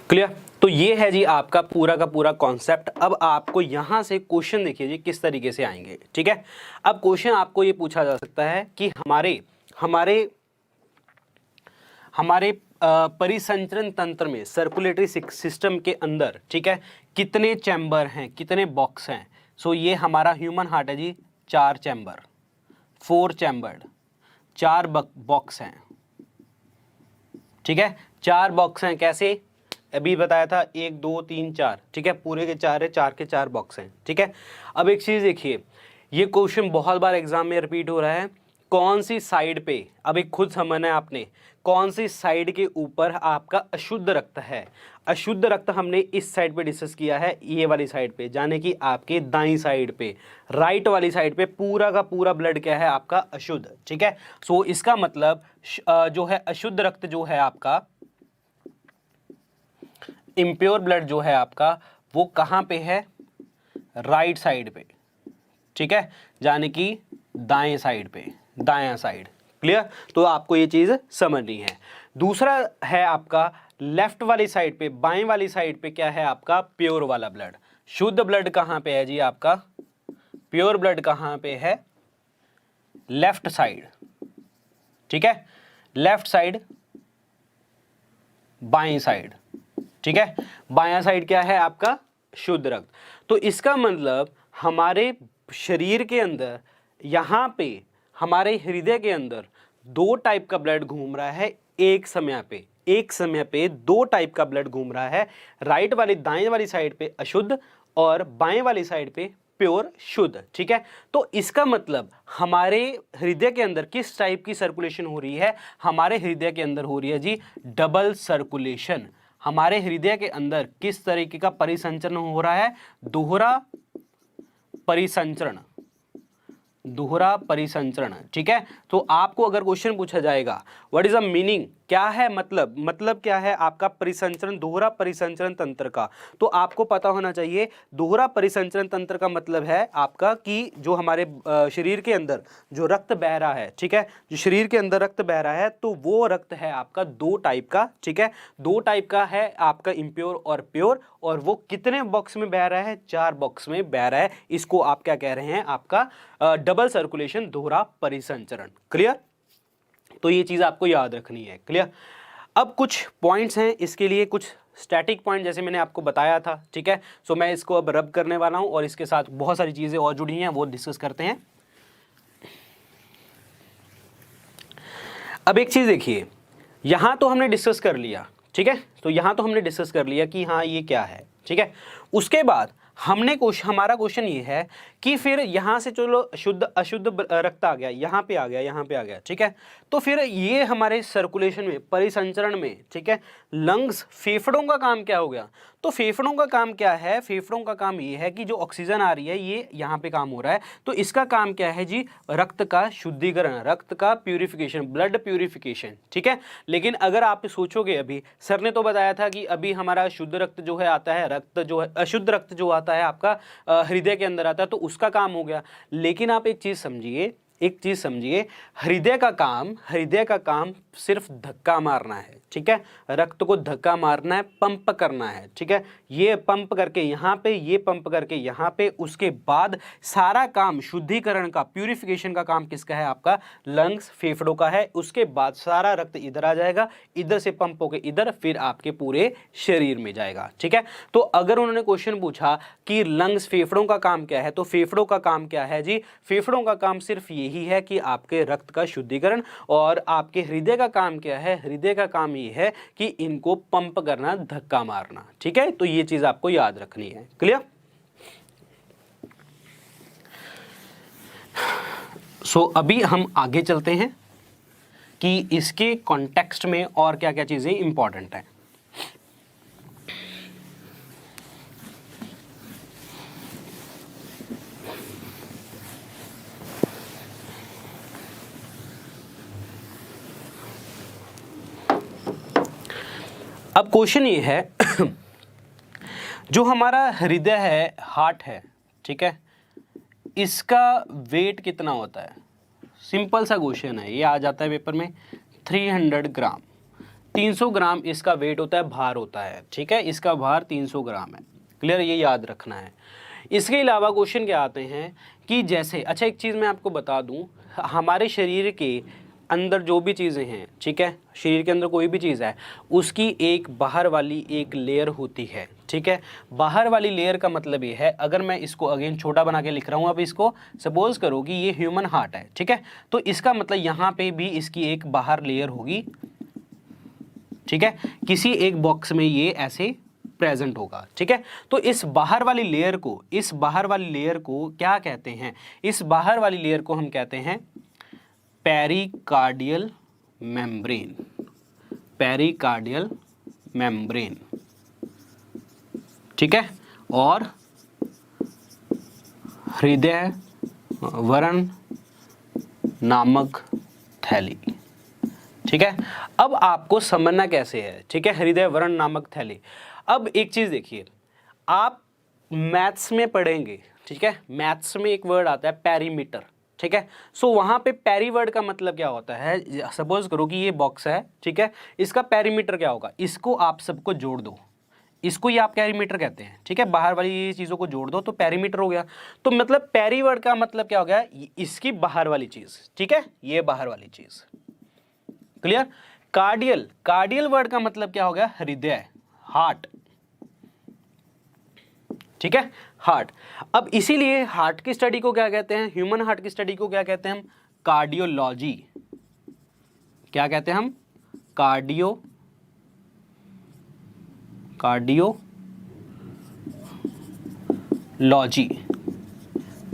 क्लियर। तो ये है जी आपका पूरा का पूरा कॉन्सेप्ट। अब आपको यहां से क्वेश्चन देखिए जी किस तरीके से आएंगे, ठीक है। अब क्वेश्चन आपको ये पूछा जा सकता है कि हमारे परिसंचरण तंत्र में, सर्कुलेटरी सिस्टम के अंदर, ठीक है, कितने चैम्बर हैं, कितने बॉक्स हैं। सो ये हमारा ह्यूमन हार्ट है जी, 4 चैम्बर, 4 चैम्बर्ड, 4 बॉक्स हैं, ठीक है, 4 बॉक्स हैं। कैसे, अभी बताया था 1 2 3 4, ठीक है, पूरे के 4 है, 4 के 4 बॉक्स हैं, ठीक है। अब एक चीज देखिए, ये क्वेश्चन बहुत बार एग्जाम में रिपीट हो रहा है, कौन सी साइड पे, अब एक खुद समझना है आपने, कौन सी साइड के ऊपर आपका अशुद्ध रक्त है। अशुद्ध रक्त हमने इस साइड पे डिस्कस किया है, ये वाली साइड पे, यानी कि आपके दाईं साइड पे, राइट वाली साइड पे पूरा का पूरा ब्लड क्या है, आपका अशुद्ध, ठीक है। सो इसका मतलब जो है अशुद्ध रक्त जो है आपका, इम्प्योर ब्लड जो है आपका, वो कहाँ पे है, राइट साइड पे, ठीक है, यानी कि दाएं साइड पे, दायां साइड, क्लियर। तो आपको ये चीज समझनी है। दूसरा है आपका लेफ्ट वाली साइड पे, बाएं वाली साइड पे क्या है आपका, प्योर वाला ब्लड। शुद्ध ब्लड कहाँ पे है जी आपका, प्योर ब्लड कहाँ पे है, लेफ्ट साइड, ठीक है, लेफ्ट साइड, बाएं साइड, ठीक है, बायां साइड क्या है आपका, शुद्ध रक्त। तो इसका मतलब हमारे शरीर के अंदर यहाँ पे हमारे हृदय के अंदर दो टाइप का ब्लड घूम रहा है एक समय पे दो टाइप का ब्लड घूम रहा है, राइट वाली दाएं वाली साइड पे अशुद्ध और बाएं वाली साइड पे प्योर शुद्ध, ठीक है। तो इसका मतलब हमारे हृदय के अंदर किस टाइप की सर्कुलेशन हो रही है, हमारे हृदय के अंदर हो रही है जी डबल सर्कुलेशन। हमारे हृदय के अंदर किस तरीके का परिसंचरण हो रहा है, दोहरा परिसंचरण, दोहरा परिसंचरण, ठीक है। तो आपको अगर क्वेश्चन पूछा जाएगा व्हाट इज द मीनिंग, क्या है मतलब क्या है आपका परिसंचरण, दोहरा परिसंचरण तंत्र का, तो आपको पता होना चाहिए दोहरा परिसंचरण तंत्र का मतलब है आपका कि जो हमारे शरीर के अंदर जो रक्त बह रहा है, ठीक है, जो शरीर के अंदर रक्त बह रहा है तो वो रक्त है आपका दो टाइप का, ठीक है, दो टाइप का है आपका इम्प्योर और प्योर, और वो कितने बॉक्स में बह रहा है, 4 बॉक्स में बह रहा है। इसको आप क्या कह रहे हैं, आपका डबल सर्कुलेशन, दोहरा परिसंचरण। क्लियर, तो ये चीज आपको याद रखनी है। क्लियर, अब कुछ पॉइंट्स हैं इसके लिए, कुछ स्टैटिक पॉइंट जैसे मैंने आपको बताया था, ठीक है। सो मैं इसको अब रब करने वाला हूं और इसके साथ बहुत सारी चीजें और जुड़ी हैं वो डिस्कस करते हैं। अब एक चीज देखिए, यहां तो हमने डिस्कस कर लिया, ठीक है, तो यहां तो हमने डिस्कस कर लिया कि हाँ ये क्या है, ठीक है। उसके बाद हमारा क्वेश्चन ये है कि फिर यहां से चलो शुद्ध अशुद्ध रक्त आ गया, यहां पे आ गया, यहां पे आ गया, ठीक है। तो फिर ये हमारे सर्कुलेशन में, परिसंचरण में, ठीक है, लंग्स, फेफड़ों का काम क्या हो गया, तो फेफड़ों का काम क्या है, फेफड़ों का काम ये है कि जो ऑक्सीजन आ रही है ये यहाँ पे काम हो रहा है, तो इसका काम क्या है जी, रक्त का शुद्धिकरण, रक्त का प्यूरिफिकेशन, ब्लड प्यूरिफिकेशन, ठीक है। लेकिन अगर आप सोचोगे, अभी सर ने तो बताया था कि अभी हमारा शुद्ध रक्त जो है आता है, रक्त जो है अशुद्ध रक्त जो आता है आपका हृदय के अंदर आता है, तो उसका काम हो गया। लेकिन आप एक चीज समझिए, हृदय का काम सिर्फ धक्का मारना है, ठीक है, रक्त को धक्का मारना है, पंप करना है, ठीक है, ये पंप करके यहाँ पे, ये पंप करके यहाँ पे, उसके बाद सारा काम शुद्धिकरण का, प्यूरिफिकेशन का काम किसका है, आपका लंग्स, फेफड़ों का है। उसके बाद सारा रक्त इधर आ जाएगा, इधर से पंप होकर इधर, फिर आपके पूरे शरीर में जाएगा, ठीक है। तो अगर उन्होंने क्वेश्चन पूछा कि लंग्स, फेफड़ों का काम क्या है, तो फेफड़ों का काम क्या है जी, फेफड़ों का काम सिर्फ यही है कि आपके रक्त का शुद्धिकरण, और आपके हृदय का काम क्या है, हृदय का काम ये है कि इनको पंप करना, धक्का मारना, ठीक है। तो ये चीज आपको याद रखनी है। क्लियर, सो अभी हम आगे चलते हैं कि इसके कॉन्टेक्स्ट में और क्या क्या चीजें इंपॉर्टेंट हैं। अब क्वेश्चन ये है जो हमारा हृदय है, हार्ट है, ठीक है, इसका वेट कितना होता है, सिंपल सा क्वेश्चन है, ये आ जाता है पेपर में, 300 ग्राम, 300 ग्राम इसका वेट होता है, भार होता है, ठीक है, इसका भार 300 ग्राम है। क्लियर, ये याद रखना है। इसके अलावा क्वेश्चन क्या आते हैं कि जैसे, अच्छा एक चीज़ मैं आपको बता दूं, हमारे शरीर के अंदर जो भी चीज़ें हैं, ठीक है, शरीर के अंदर कोई भी चीज़ है, उसकी एक बाहर वाली एक लेयर होती है, ठीक है। बाहर वाली लेयर का मतलब ये है, अगर मैं इसको अगेन छोटा बना के लिख रहा हूँ, अब इसको सपोज करो कि ये ह्यूमन हार्ट है, ठीक है, तो इसका मतलब यहाँ पे भी इसकी एक बाहर लेयर होगी, ठीक है, किसी एक बॉक्स में ये ऐसे प्रेजेंट होगा, ठीक है। तो इस बाहर वाली लेयर को क्या कहते हैं, इस बाहर वाली लेयर को हम कहते हैं पेरिकार्डियल मेम्ब्रेन, पेरिकार्डियल मेम्ब्रेन, ठीक है, और हृदय वरण नामक थैली, ठीक है। अब आपको समझना कैसे है, ठीक है, हृदय वरण नामक थैली। अब एक चीज देखिए, आप मैथ्स में पढ़ेंगे, ठीक है, मैथ्स में एक वर्ड आता है पेरीमीटर, ठीक है। सो वहां पे पेरी वर्ड का मतलब क्या होता है, सपोज करो कि ये बॉक्स है, ठीक है, इसका पेरीमीटर क्या होगा, इसको आप सबको जोड़ दो, इसको ये आप पेरीमीटर कहते हैं, ठीक है, बाहर वाली चीजों को जोड़ दो तो पेरीमीटर हो गया। तो मतलब पेरी वर्ड का मतलब क्या हो गया, इसकी बाहर वाली चीज, ठीक है, ये बाहर वाली चीज। क्लियर, कार्डियल वर्ड का मतलब क्या हो गया, हृदय, हार्ट, ठीक है, हार्ट। अब इसीलिए हार्ट की स्टडी को क्या कहते हैं, ह्यूमन हार्ट की स्टडी को क्या कहते हैं हम, कार्डियोलॉजी, क्या कहते हैं हम, कार्डियोलॉजी,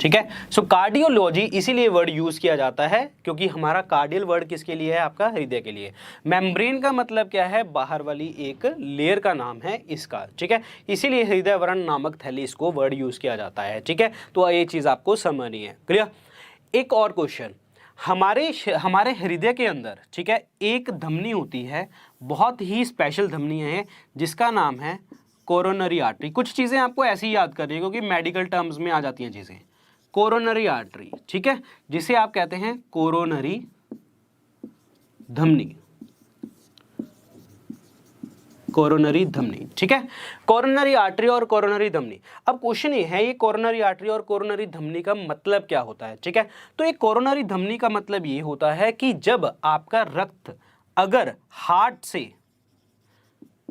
ठीक है। सो कार्डियोलॉजी इसीलिए वर्ड यूज किया जाता है क्योंकि हमारा कार्डियल वर्ड किसके लिए है, आपका हृदय के लिए। मेम्ब्रेन का मतलब क्या है, बाहर वाली एक लेयर का नाम है इसका, ठीक है। इसीलिए हृदय वरण नामक थैली इसको वर्ड यूज किया जाता है, ठीक है। तो ये चीज आपको समझनी है, क्लियर। एक और क्वेश्चन, हमारे हृदय के अंदर, ठीक है, एक धमनी होती है, बहुत ही स्पेशल धमनी है जिसका नाम है कोरोनरी आर्टरी। कुछ चीजें आपको ऐसे ही याद करनी है क्योंकि मेडिकल टर्म्स में आ जाती हैं चीजें। कोरोनरी आर्टरी, ठीक है, जिसे आप कहते हैं कोरोनरी धमनी, कोरोनरी धमनी, ठीक है। कोरोनरी आर्टरी और कोरोनरी धमनी। अब क्वेश्चन ये है, ये कोरोनरी आर्टरी और कोरोनरी धमनी का मतलब क्या होता है, ठीक है। तो एक कोरोनरी धमनी का मतलब ये होता है कि जब आपका रक्त अगर हार्ट से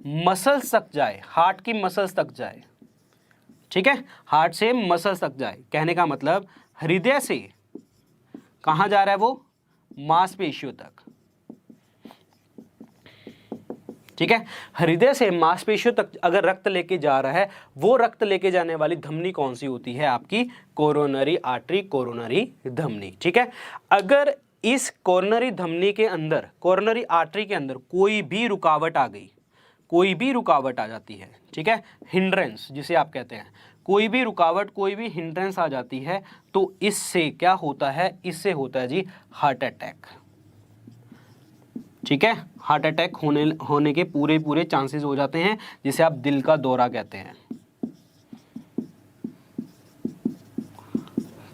मसल्स तक जाए, हार्ट की मसल्स तक जाए, ठीक है, हार्ट से मसल्स तक जाए, कहने का मतलब हृदय से कहां जा रहा है वो, मांसपेशियों तक, ठीक है। हृदय से मांसपेशियों तक अगर रक्त लेके जा रहा है, वो रक्त लेके जाने वाली धमनी कौन सी होती है, आपकी कोरोनरी आर्टरी, कोरोनरी धमनी, ठीक है। अगर इस कोरोनरी धमनी के अंदर, कोरोनरी आर्टरी के अंदर कोई भी रुकावट आ गई, कोई भी रुकावट आ जाती है, ठीक है, हिंड्रेंस जिसे आप कहते हैं, कोई भी रुकावट, कोई भी हिंड्रेंस आ जाती है, तो इससे क्या होता है, इससे होता है जी हार्ट अटैक, ठीक है। हार्ट अटैक होने के पूरे चांसेस हो जाते हैं, जिसे आप दिल का दौरा कहते हैं,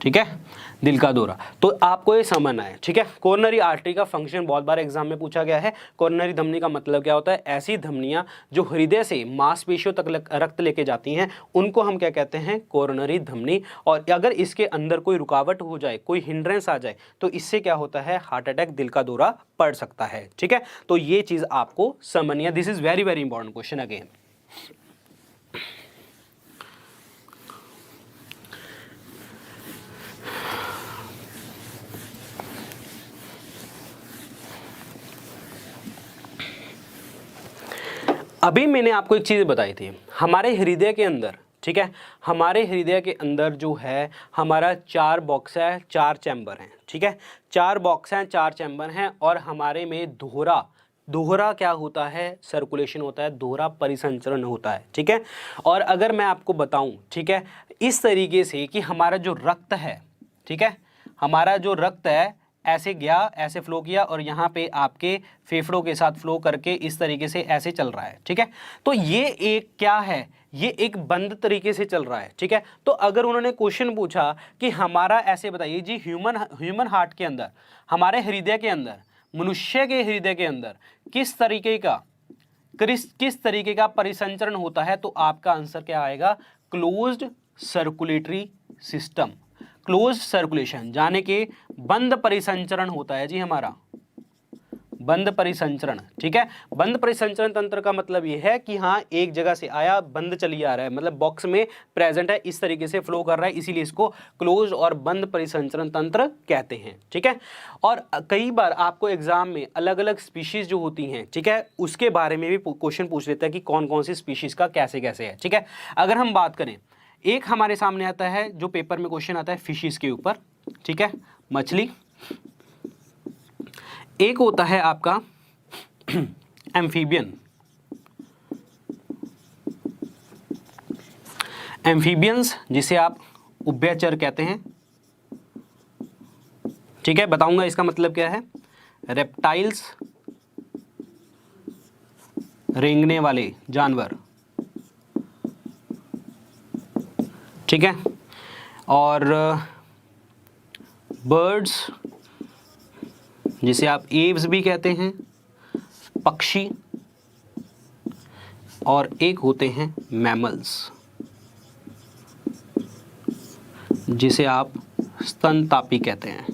ठीक है, दिल का दौरा। तो आपको ये समझना है, ठीक है। कोरोनरी आर्टरी का फंक्शन बहुत बार एग्जाम में पूछा गया है। कोरोनरी धमनी का मतलब क्या होता है, ऐसी धमनियां जो हृदय से मांसपेशियों तक रक्त लेके जाती हैं, उनको हम क्या कहते हैं, कोरोनरी धमनी। और अगर इसके अंदर कोई रुकावट हो जाए, कोई हिंड्रेंस आ जाए, तो इससे क्या होता है, हार्ट अटैक, दिल का दौरा पड़ सकता है, ठीक है। तो ये चीज आपको समझनी है। This is very very important question again. अभी मैंने आपको एक चीज़ बताई थी, हमारे हृदय के अंदर, ठीक है, हमारे हृदय के अंदर जो है हमारा 4 बॉक्स है, 4 चैम्बर हैं, ठीक है, 4 बॉक्स हैं, 4 चैम्बर हैं, और हमारे में दोहरा क्या होता है, सर्कुलेशन होता है, दोहरा परिसंचरण होता है, ठीक है। और अगर मैं आपको बताऊं, ठीक है, इस तरीके से कि हमारा जो रक्त है, ठीक है, हमारा जो रक्त है ऐसे गया, ऐसे फ्लो किया, और यहाँ पे आपके फेफड़ों के साथ फ्लो करके इस तरीके से ऐसे चल रहा है, ठीक है। तो ये एक क्या है, ये एक बंद तरीके से चल रहा है, ठीक है। तो अगर उन्होंने क्वेश्चन पूछा कि हमारा, ऐसे बताइए जी, ह्यूमन हार्ट के अंदर, हमारे हृदय के अंदर, मनुष्य के हृदय के अंदर किस तरीके का परिसंचरण होता है, तो आपका आंसर क्या आएगा, closed circulatory system, close circulation, जाने के बंद परिसंचरण होता है जी हमारा, बंद परिसंचरण, ठीक है। बंद परिसंचरण तंत्र का मतलब यह है कि हाँ, एक जगह से आया, बंद चली आ रहा है, मतलब बॉक्स में प्रेजेंट है, इस तरीके से फ्लो कर रहा है, इसीलिए इसको क्लोज और बंद परिसंचरण तंत्र कहते हैं, ठीक है। और कई बार आपको एग्जाम में अलग अलग स्पीशीज जो होती हैं, ठीक है, उसके बारे में भी क्वेश्चन पूछ लेता है कि कौन कौन सी स्पीशीज का कैसे कैसे है, ठीक है। अगर हम बात करें, एक हमारे सामने आता है जो पेपर में क्वेश्चन आता है फिशिस के ऊपर, ठीक है, मछली। एक होता है आपका एम्फीबियन, एम्फीबियंस जिसे आप उभयचर कहते हैं, ठीक है, बताऊंगा इसका मतलब क्या है। रेप्टाइल्स, रेंगने वाले जानवर, ठीक है, और बर्ड्स जिसे आप एव्स भी कहते हैं, पक्षी, और एक होते हैं मैमल्स जिसे आप स्तनपायी कहते हैं,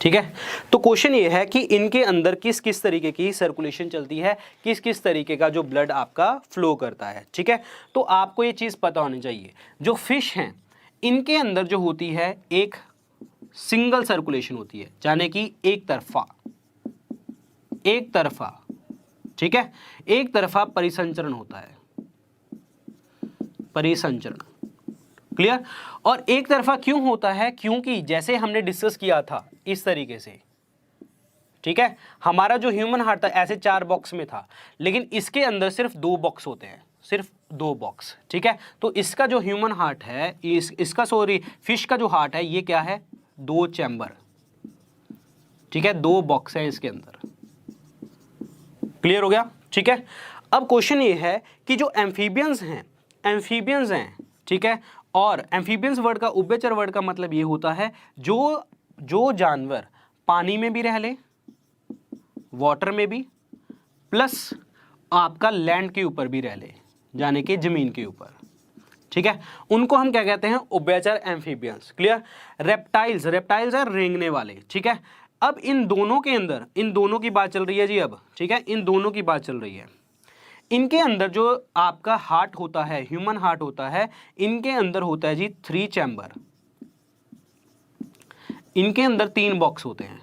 ठीक है। तो क्वेश्चन ये है कि इनके अंदर किस किस तरीके की सर्कुलेशन चलती है, किस किस तरीके का जो ब्लड आपका फ्लो करता है, ठीक है। तो आपको ये चीज़ पता होनी चाहिए, जो फिश हैं इनके अंदर जो होती है एक सिंगल सर्कुलेशन होती है, यानी कि एक तरफा, ठीक है, एक तरफा परिसंचरण होता है, परिसंचरण, क्लियर। और एक तरफा क्यों होता है? क्योंकि जैसे हमने डिस्कस किया था इस तरीके से, ठीक है, हमारा जो ह्यूमन हार्ट था ऐसे 4 बॉक्स में था, लेकिन इसके अंदर सिर्फ 2 बॉक्स होते हैं, सिर्फ 2 बॉक्स, ठीक है। तो इसका जो ह्यूमन हार्ट है, इसका सॉरी फिश का जो हार्ट है, ये क्या है? 2 चैम्बर, ठीक है, 2 बॉक्स है इसके अंदर, क्लियर हो गया, ठीक है। अब क्वेश्चन ये है कि जो एम्फीबियंस हैं, ठीक है, और एम्फीबियंस वर्ड का, उभयचर वर्ड का मतलब ये होता है जो जानवर पानी में भी रह ले, वाटर में भी, प्लस आपका लैंड के ऊपर भी रह ले, यानी कि जमीन के ऊपर, ठीक है, उनको हम क्या कहते हैं? उभयचर एम्फीबियंस, क्लियर। रेप्टाइल्स है रेंगने वाले, ठीक है। अब इन दोनों के अंदर, इन दोनों की बात चल रही है जी अब, ठीक है, इन दोनों की बात चल रही है। इनके अंदर जो आपका हार्ट होता है, ह्यूमन हार्ट होता है, इनके अंदर होता है जी 3 चैम्बर, इनके अंदर 3 बॉक्स होते हैं,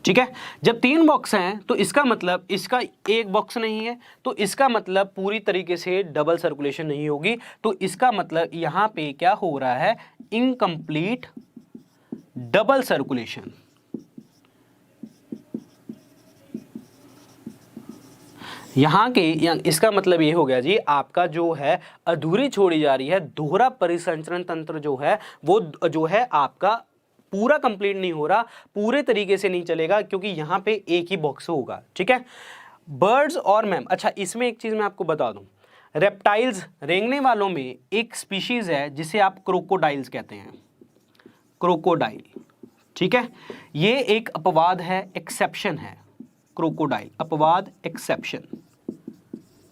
ठीक है। जब 3 बॉक्स हैं तो इसका मतलब इसका एक बॉक्स नहीं है, तो इसका मतलब पूरी तरीके से डबल सर्कुलेशन नहीं होगी, तो इसका मतलब यहां पे क्या हो रहा है? Incomplete double circulation. इसका मतलब ये हो गया जी, आपका जो है अधूरी छोड़ी जा रही है, दोहरा परिसंचरण तंत्र जो है वो जो है आपका पूरा कंप्लीट नहीं हो रहा, पूरे तरीके से नहीं चलेगा, क्योंकि यहां पे एक ही बॉक्स होगा, ठीक है। बर्ड्स और मैम, अच्छा इसमें एक चीज मैं आपको बता दूं, रेप्टाइल्स रेंगने वालों में एक स्पीशीज है जिसे आप क्रोकोडाइल्स कहते हैं, क्रोकोडाइल, ठीक है। ये एक अपवाद है, एक्सेप्शन है, क्रोकोडाइल अपवाद, एक्सेप्शन,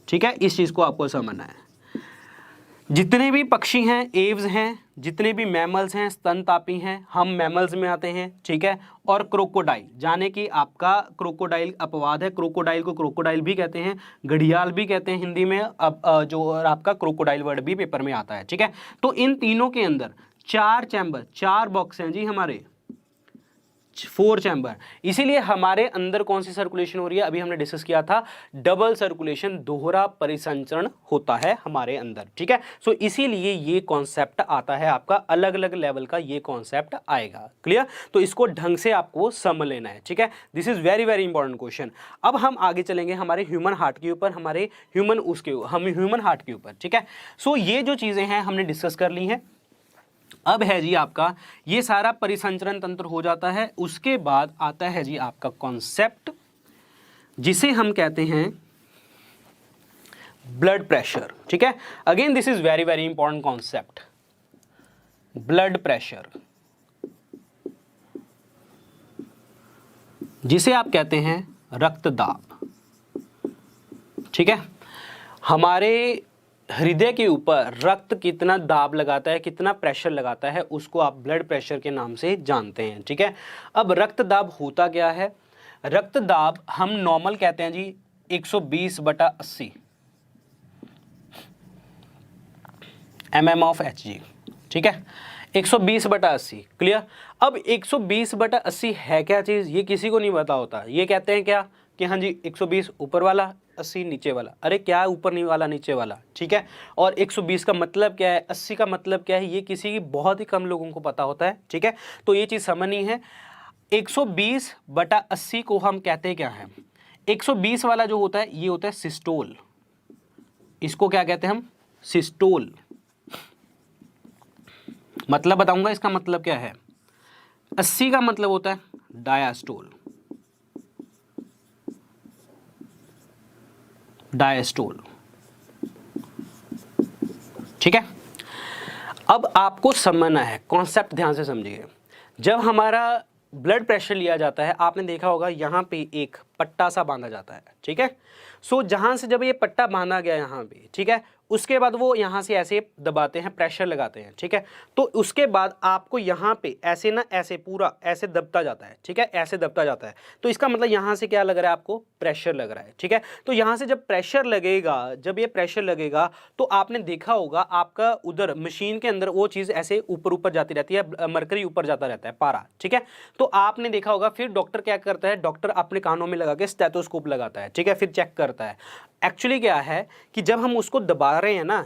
ठीक है। इस चीज को आपको समझना है। जितने भी पक्षी हैं, एव्स हैं, जितने भी मैमल्स हैं, स्तनपापी हैं, हम मैमल्स में आते हैं, ठीक है। और क्रोकोडाइल, जाने कि आपका क्रोकोडाइल अपवाद है, क्रोकोडाइल को क्रोकोडाइल भी कहते हैं, घड़ियाल भी कहते हैं हिंदी में, अब जो आपका क्रोकोडाइल वर्ड भी पेपर में आता है, ठीक है। तो इन तीनों के अंदर 4 चैम्बर, 4 बॉक्स हैं जी हमारे, 4 चैम्बर, इसीलिए हमारे अंदर कौन सी सर्कुलेशन हो रही है? अभी हमने डिस्कस किया था, डबल सर्कुलेशन, दोहरा परिसंचरण होता है हमारे अंदर, ठीक है। सो इसीलिए ये कॉन्सेप्ट आता है आपका, अलग अलग लेवल का ये कॉन्सेप्ट आएगा, क्लियर। तो इसको ढंग से आपको समझ लेना है, ठीक है। This is very very important question. अब हम आगे चलेंगे हमारे ह्यूमन हार्ट के ऊपर, ह्यूमन हार्ट के ऊपर, ठीक है। सो ये जो चीजें हैं हमने डिस्कस कर ली हैं। अब है जी आपका ये सारा परिसंचरण तंत्र हो जाता है, उसके बाद आता है जी आपका कॉन्सेप्ट जिसे हम कहते हैं ब्लड प्रेशर, ठीक है। Again this is very very important concept, blood pressure, जिसे आप कहते हैं रक्तदाब, ठीक है। हमारे हृदय के ऊपर रक्त कितना दाब लगाता है, कितना प्रेशर लगाता है, उसको आप ब्लड प्रेशर के नाम से जानते हैं, ठीक है। अब रक्तदाब होता क्या है? रक्तदाब हम नॉर्मल कहते हैं जी 120/80 mm of Hg, ठीक है, 120/80, क्लियर। अब 120/80 है क्या चीज़? ये किसी को नहीं पता होता। ये कहते हैं क्या कि हाँ जी 120 ऊपर वाला, 80 नीचे वाला। अरे क्या ऊपर नहीं वाला नीचे वाला, ठीक है। और 120 का मतलब क्या है, 80 का मतलब क्या है, ये किसी की बहुत ही कम लोगों को पता होता है, ठीक है। तो ये चीज़ समझनी है। 120/80 को हम कहते क्या हैं? 120 वाला जो होता है ये होता है सिस्टोल। इसको क्या कहते हैं हम? सिस्टोल। मतलब बताऊंगा इसका मतलब क्या है। 80 का मतलब होता है डायास्टोल, डायस्टोल, ठीक है। अब आपको समझना है, कॉन्सेप्ट ध्यान से समझिए। जब हमारा ब्लड प्रेशर लिया जाता है, आपने देखा होगा यहाँ पे एक पट्टा सा बांधा जाता है, ठीक है। सो जहाँ से जब ये पट्टा बांधा गया यहाँ पे, ठीक है, उसके बाद वो यहाँ से ऐसे दबाते हैं, प्रेशर लगाते हैं, ठीक है। तो उसके बाद आपको यहाँ पे ऐसे ना, ऐसे पूरा ऐसे दबता जाता है, ठीक है, ऐसे दबता जाता है। तो इसका मतलब यहाँ से क्या लग रहा है आपको, प्रेशर लग रहा है, ठीक है। तो यहाँ से जब प्रेशर लगेगा, जब ये प्रेशर लगेगा तो आपने देखा होगा आपका उधर मशीन के अंदर वो चीज़ ऐसे ऊपर ऊपर जाती रहती है, मरकरी ऊपर जाता रहता है, पारा, ठीक है। तो आपने देखा होगा फिर डॉक्टर क्या करता है, डॉक्टर अपने कानों में लगा के स्टेथोस्कोप लगाता है, ठीक है, फिर चेक करता है। एक्चुअली क्या है कि जब हम उसको दबा रहे हैं ना,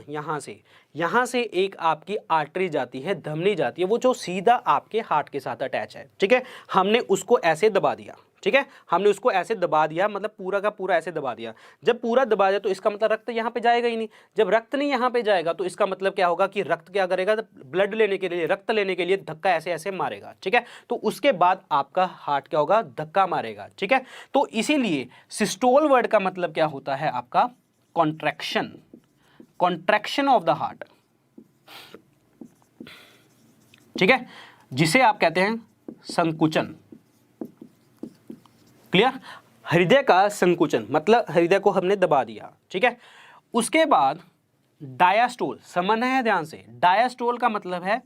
यहाँ से एक आपकी आर्टरी जाती है, धमनी जाती है, वो जो सीधा आपके हार्ट के साथ अटैच है, ठीक है। हमने उसको ऐसे दबा दिया, ठीक है, हमने उसको ऐसे दबा दिया, मतलब पूरा का पूरा ऐसे दबा दिया। जब पूरा दबा दिया तो इसका मतलब रक्त यहाँ पे जाएगा ही नहीं। जब रक्त नहीं यहाँ पे जाएगा तो इसका मतलब क्या होगा कि रक्त क्या करेगा, ब्लड लेने के लिए, रक्त लेने के लिए धक्का ऐसे ऐसे मारेगा, ठीक है। तो उसके बाद आपका हार्ट क्या होगा, धक्का मारेगा, ठीक है। तो इसीलिए सिस्टोल वर्ड का मतलब क्या होता है आपका, contraction, contraction of the heart, ठीक है, जिसे आप कहते हैं संकुचन। क्लियर, हृदय का संकुचन मतलब हृदय को हमने दबा दिया, ठीक है। उसके बाद डायास्टोल, समझना है ध्यान से, डायास्टोल का मतलब है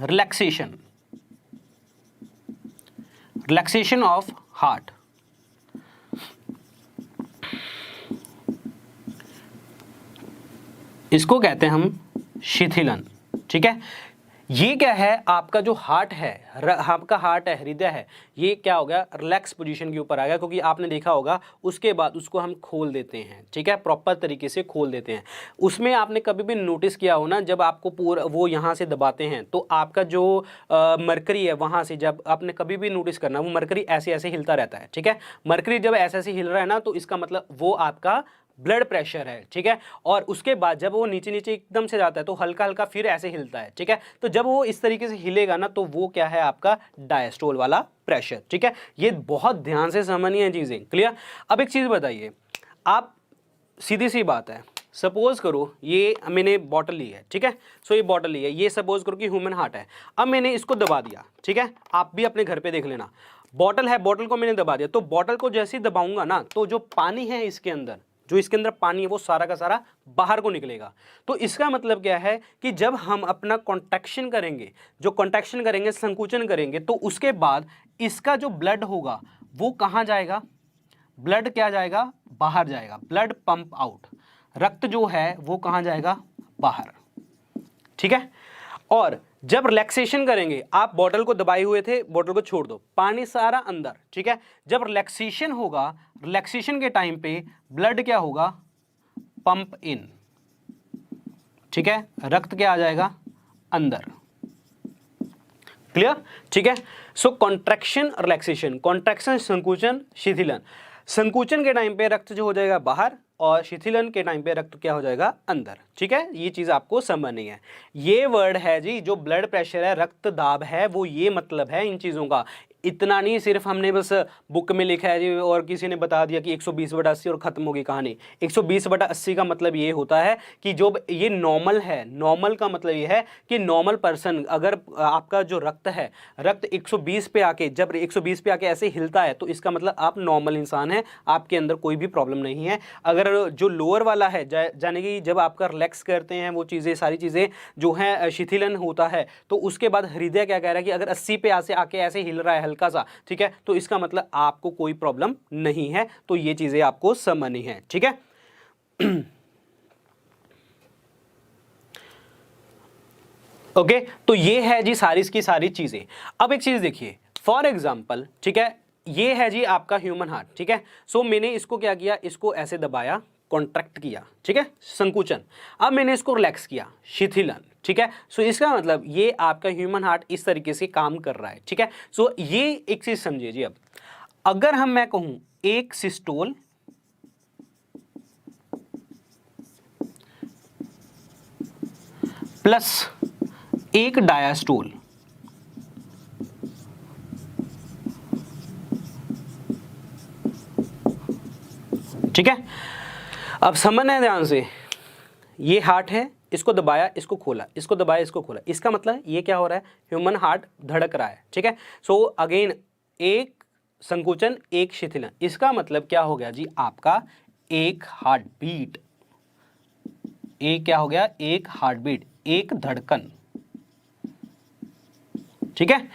रिलैक्सेशन, रिलैक्सेशन ऑफ हार्ट। इसको कहते हैं हम शिथिलन, ठीक है। ये क्या है, आपका जो हार्ट है, आपका हार्ट है, हृदय है, ये क्या हो गया, रिलैक्स पोजीशन के ऊपर आ गया, क्योंकि आपने देखा होगा उसके बाद उसको हम खोल देते हैं, ठीक है, प्रॉपर तरीके से खोल देते हैं। उसमें आपने कभी भी नोटिस किया हो ना, जब आपको पूरा वो यहाँ से दबाते हैं तो आपका जो मरकरी है वहाँ से, जब आपने कभी भी नोटिस करना, वो मरकरी ऐसे ऐसे हिलता रहता है, ठीक है। मरकरी जब ऐसे ऐसे हिल रहा है ना, तो इसका मतलब वो आपका ब्लड प्रेशर है, ठीक है। और उसके बाद जब वो नीचे नीचे एकदम से जाता है तो हल्का हल्का फिर ऐसे हिलता है, ठीक है। तो जब वो इस तरीके से हिलेगा ना, तो वो क्या है, आपका डायस्टोल वाला प्रेशर, ठीक है। ये बहुत ध्यान से समझनी है चीजें, क्लियर। अब एक चीज बताइए आप, सीधी सी बात है, सपोज करो ये मैंने बॉटल ली है, ठीक है। सो ये बॉटल ली है, ये सपोज करो कि ह्यूमन हार्ट है। अब मैंने इसको दबा दिया, ठीक है, आप भी अपने घर पे देख लेना, बॉटल है, बॉटल को मैंने दबा दिया, तो बॉटल को जैसे ही दबाऊंगा ना, तो जो पानी है इसके अंदर, जो इसके अंदर पानी है, वो सारा का सारा बाहर को निकलेगा। तो इसका मतलब क्या है कि जब हम अपना कॉन्ट्रैक्शन करेंगे, जो कॉन्ट्रैक्शन करेंगे, संकुचन करेंगे, तो उसके बाद इसका जो ब्लड होगा वो कहाँ जाएगा, ब्लड क्या जाएगा, बाहर जाएगा, ब्लड पंप आउट, रक्त जो है वो कहाँ जाएगा, बाहर, ठीक है। और जब रिलैक्सेशन करेंगे, आप बॉटल को दबाए हुए थे, बॉटल को छोड़ दो, पानी सारा अंदर, ठीक है। जब रिलैक्सेशन होगा, रिलैक्सेशन के टाइम पे ब्लड क्या होगा, पंप इन, ठीक है, रक्त क्या आ जाएगा, अंदर, क्लियर, ठीक है। सो कॉन्ट्रैक्शन, रिलैक्सेशन, कॉन्ट्रैक्शन, संकुचन, शिथिलन। संकुचन के टाइम पे रक्त जो हो जाएगा बाहर, और शिथिलन के टाइम पे रक्त क्या हो जाएगा, अंदर, ठीक है। ये चीज आपको समझनी है। ये वर्ड है जी, जो ब्लड प्रेशर है, रक्त दाब है, वो ये मतलब है इन चीजों का। इतना नहीं सिर्फ हमने बस बुक में लिखा है जी, और किसी ने बता दिया कि 120/80 और खत्म होगी कहानी। 120/80 का मतलब ये होता है कि जो ये नॉर्मल है, नॉर्मल का मतलब ये है कि नॉर्मल पर्सन, अगर आपका जो रक्त है, रक्त 120 पे आके, जब 120 पे आके ऐसे हिलता है, तो इसका मतलब आप नॉर्मल इंसान हैं, आपके अंदर कोई भी प्रॉब्लम नहीं है। अगर जो लोअर वाला है, जाने कि जब आपका रिलैक्स करते हैं वो चीज़ें, सारी चीज़ें जो हैं, शिथिलन होता है, तो उसके बाद हृदय क्या कह रहा है कि अगर 80 पे आके ऐसे हिल रहा है हल्का सा, ठीक है, तो इसका मतलब आपको कोई प्रॉब्लम नहीं है। तो ये चीजें आपको समझनी है, ठीक है। ओके, तो ये है जी सारी की सारी चीजें। अब एक चीज देखिए, फॉर एग्जांपल, ठीक है, ये है जी आपका ह्यूमन हार्ट, ठीक है। सो मैंने इसको क्या किया, इसको ऐसे दबाया, कॉन्ट्रैक्ट किया, ठीक है, संकुचन। अब मैंने इसको रिलैक्स किया, शिथिलन, ठीक है। सो इसका मतलब ये आपका ह्यूमन हार्ट इस तरीके से काम कर रहा है, ठीक है। सो ये एक चीज समझिए जी। अब अगर मैं कहूं एक सिस्टोल प्लस एक डायास्टोल, ठीक है। अब समझना है ध्यान से, ये हार्ट है, इसको दबाया, इसको खोला, इसको दबाया, इसको खोला, इसका मतलब ये क्या हो रहा है, ह्यूमन हार्ट धड़क रहा है, ठीक है। सो अगेन एक संकुचन, एक शिथिलन, इसका मतलब क्या हो गया जी, आपका एक हार्ट बीट, एक क्या हो गया, एक हार्ट बीट, एक धड़कन, ठीक है,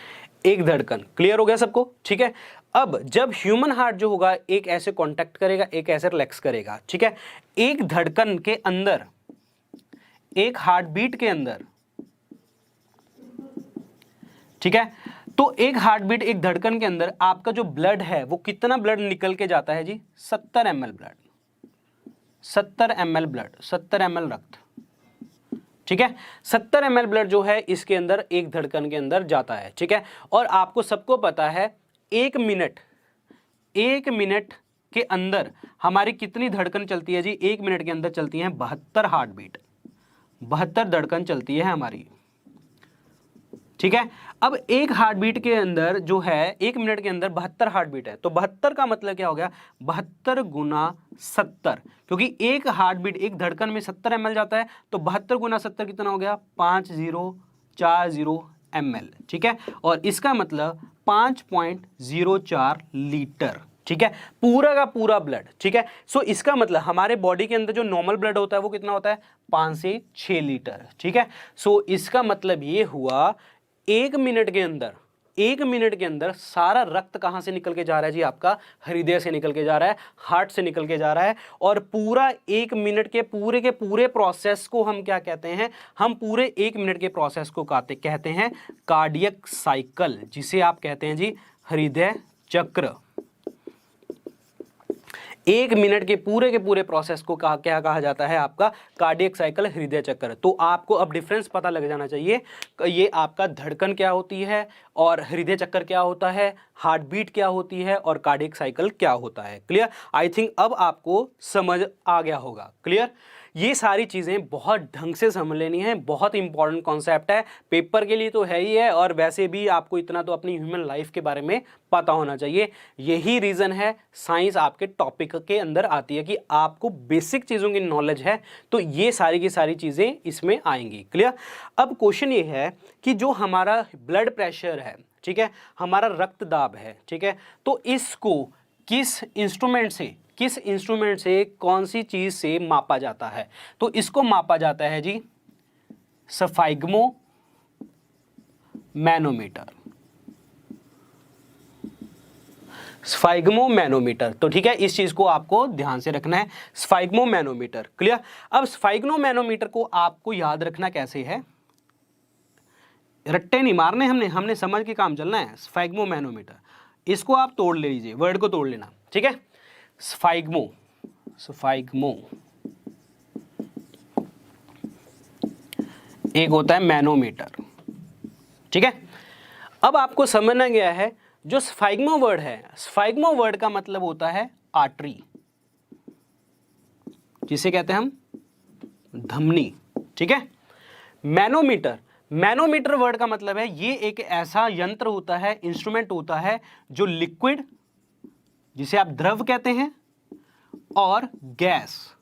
एक धड़कन। क्लियर हो गया सबको, ठीक है। अब जब ह्यूमन हार्ट जो होगा एक ऐसे कांटेक्ट करेगा, एक ऐसे रिलैक्स करेगा, ठीक है। एक धड़कन के अंदर, एक हार्ट बीट के अंदर, ठीक है, तो एक हार्ट बीट, एक धड़कन के अंदर आपका जो ब्लड है वो कितना ब्लड निकल के जाता है जी, 70 ml blood, 70 ml blood, 70 ml रक्त, ठीक है। 70 ml ब्लड जो है इसके अंदर एक धड़कन के अंदर जाता है, ठीक है। और आपको सबको पता है एक मिनट के अंदर हमारी कितनी धड़कन चलती है जी, एक मिनट के अंदर चलती है 72 हार्ट बीट, 72 धड़कन चलती है हमारी, ठीक है। अब एक हार्ट बीट के अंदर जो है एक मिनट के अंदर 72 हार्ट बीट है, तो 72 का मतलब क्या हो गया, 72 गुना 70, क्योंकि एक हार्ट बीट, एक धड़कन में 70 ml जाता है, तो 72 गुना 70 कितना हो गया, 5040 ml, ठीक है। और इसका मतलब 5.04 लीटर, ठीक है, पूरा का पूरा ब्लड, ठीक है। सो इसका मतलब हमारे बॉडी के अंदर जो नॉर्मल ब्लड होता है वो कितना होता है, 5 से 6 लीटर, ठीक है। सो इसका मतलब ये हुआ एक मिनट के अंदर सारा रक्त कहां से निकल के जा रहा है जी, आपका हृदय से निकल के जा रहा है, हार्ट से निकल के जा रहा है। और पूरा एक मिनट के पूरे प्रोसेस को हम क्या कहते हैं, हम पूरे एक मिनट के प्रोसेस को कहते हैं कार्डियक साइकिल, जिसे आप कहते हैं जी हृदय चक्र। एक मिनट के पूरे प्रोसेस को क्या कहा जाता है, आपका कार्डियक साइकिल, हृदय चक्र। तो आपको अब डिफरेंस पता लग जाना चाहिए, ये आपका धड़कन क्या होती है और हृदय चक्र क्या होता है, हार्ट बीट क्या होती है और कार्डियक साइकिल क्या होता है। क्लियर, आई थिंक अब आपको समझ आ गया होगा। क्लियर, ये सारी चीज़ें बहुत ढंग से समझ लेनी है, बहुत इंपॉर्टेंट कॉन्सेप्ट है, पेपर के लिए तो है ही है, और वैसे भी आपको इतना तो अपनी ह्यूमन लाइफ के बारे में पता होना चाहिए। यही रीज़न है साइंस आपके टॉपिक के अंदर आती है कि आपको बेसिक चीज़ों की नॉलेज है, तो ये सारी की सारी चीज़ें इसमें आएंगी। क्लियर, अब क्वेश्चन ये है कि जो हमारा ब्लड प्रेशर है, ठीक है, हमारा रक्तदाब है, ठीक है, तो इसको किस इंस्ट्रूमेंट से कौन सी चीज से मापा जाता है, तो इसको मापा जाता है जी स्फाइग्मो मैनोमीटर, स्फाइग्मो मैनोमीटर। तो ठीक है, इस चीज को आपको ध्यान से रखना है, स्फाइग्मो मैनोमीटर। क्लियर, अब स्फाइग्मो मैनोमीटर को आपको याद रखना कैसे है, रट्टे नहीं मारने, हमने समझ के काम चलना है। स्फाइग्मो मैनोमीटर, इसको आप तोड़ ले लीजिए, वर्ड को तोड़ लेना, ठीक है। स्फाइग्मो एक होता है मैनोमीटर, ठीक है। अब आपको समझना गया है जो स्फाइग्मो वर्ड है, स्फाइग्मो वर्ड का मतलब होता है आर्टरी, जिसे कहते हैं हम धमनी, ठीक है। मैनोमीटर वर्ड का मतलब है ये एक ऐसा यंत्र होता है, इंस्ट्रूमेंट होता है जो लिक्विड, जिसे आप द्रव कहते हैं, और गैस,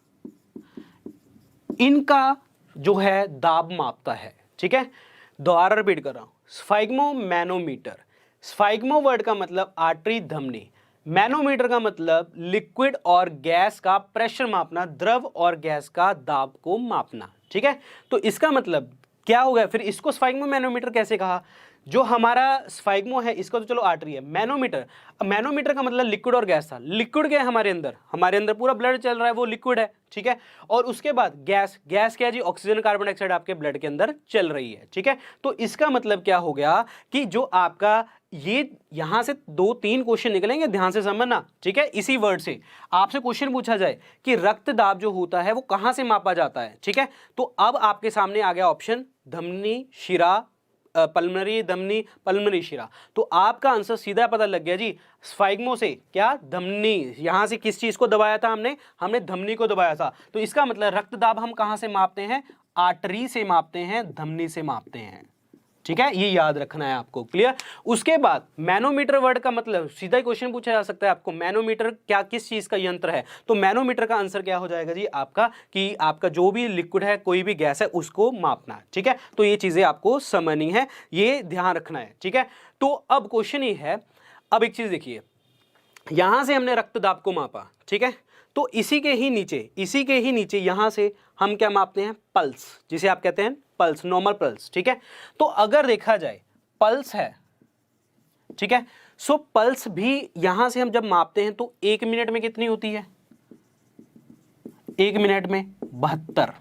इनका जो है दाब मापता है, ठीक है। दोबारा रिपीट कर रहा हूं, स्फाइग्मो मैनोमीटर, स्फाइग्मो वर्ड का मतलब आर्टरी, धमनी, मैनोमीटर का मतलब लिक्विड और गैस का प्रेशर मापना, द्रव और गैस का दाब को मापना, ठीक है। तो इसका मतलब क्या हो गया, फिर इसको स्फाइग्मो मैनोमीटर कैसे कहा, जो हमारा स्फाइग्मो है इसका तो चलो आर्टरी है, मैनोमीटर का मतलब लिक्विड और गैस था, लिक्विड क्या है हमारे अंदर पूरा ब्लड चल रहा है, वो लिक्विड है, ठीक है। और उसके बाद गैस क्या है जी, ऑक्सीजन कार्बन डाइऑक्साइड आपके ब्लड के अंदर चल रही है, ठीक है। तो इसका मतलब क्या हो गया कि जो आपका ये यहां से 2-3 क्वेश्चन निकलेंगे, ध्यान से समझना, ठीक है। इसी वर्ड से आपसे क्वेश्चन पूछा जाए कि रक्तदाब जो होता है वो कहां से मापा जाता है, ठीक है। तो अब आपके सामने आ गया ऑप्शन धमनी, शिरा, पल्मनरी, धमनी, पल्मनरी, शिरा। तो आपका आंसर सीधा पता लग गया जी, स्फाइग्मो से क्या, धमनी, यहां से किस चीज को दबाया था हमने धमनी को दबाया था। तो इसका मतलब रक्तदाब हम कहां से मापते हैं, आर्टरी से मापते हैं, धमनी से मापते हैं, ठीक है, ये याद रखना है आपको। क्लियर, उसके बाद मैनोमीटर वर्ड का मतलब सीधा ही क्वेश्चन पूछा जा सकता है आपको, मैनोमीटर क्या किस चीज का यंत्र है, तो मैनोमीटर का आंसर क्या हो जाएगा जी आपका, कि आपका जो भी लिक्विड है, कोई भी गैस है, उसको मापना, ठीक है। तो ये चीजें आपको समझनी है, ये ध्यान रखना है, ठीक है। तो अब क्वेश्चन ये है, अब एक चीज देखिए, यहां से हमने रक्तदाब को मापा, ठीक है, तो इसी के ही नीचे यहां से हम क्या मापते हैं, पल्स, जिसे आप कहते हैं पल्स, नॉर्मल पल्स, ठीक है। तो अगर देखा जाए पल्स है, ठीक है, सो पल्स भी यहां से हम जब मापते हैं तो 1 मिनट में कितनी होती है, 1 मिनट में 72,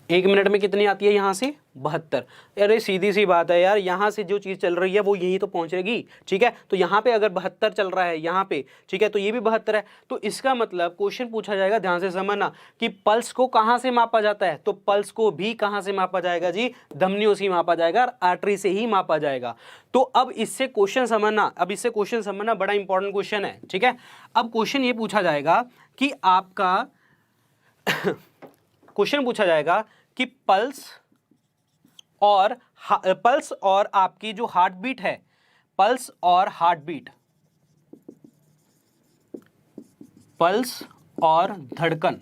1 मिनट में कितनी आती है यहां से 72। अरे सीधी सी बात है यार, यहां से जो चीज चल रही है वो यही तो पहुंचेगी, ठीक है। तो यहां पे अगर 72 चल रहा है यहां पे, ठीक है, तो ये भी 72 है। तो इसका मतलब क्वेश्चन पूछा जाएगा, ध्यान से समझना, कि पल्स को कहां से मापा जाता है, तो पल्स को भी कहां से मापा जाएगा जी, धमनियों से मापा जाएगा और आर्टरी से ही मापा जाएगा। तो अब इससे क्वेश्चन समझना, बड़ा इंपॉर्टेंट क्वेश्चन है, ठीक है। अब क्वेश्चन ये पूछा जाएगा कि आपका क्वेश्चन पूछा जाएगा कि पल्स और आपकी जो हार्ट बीट है, पल्स और धड़कन,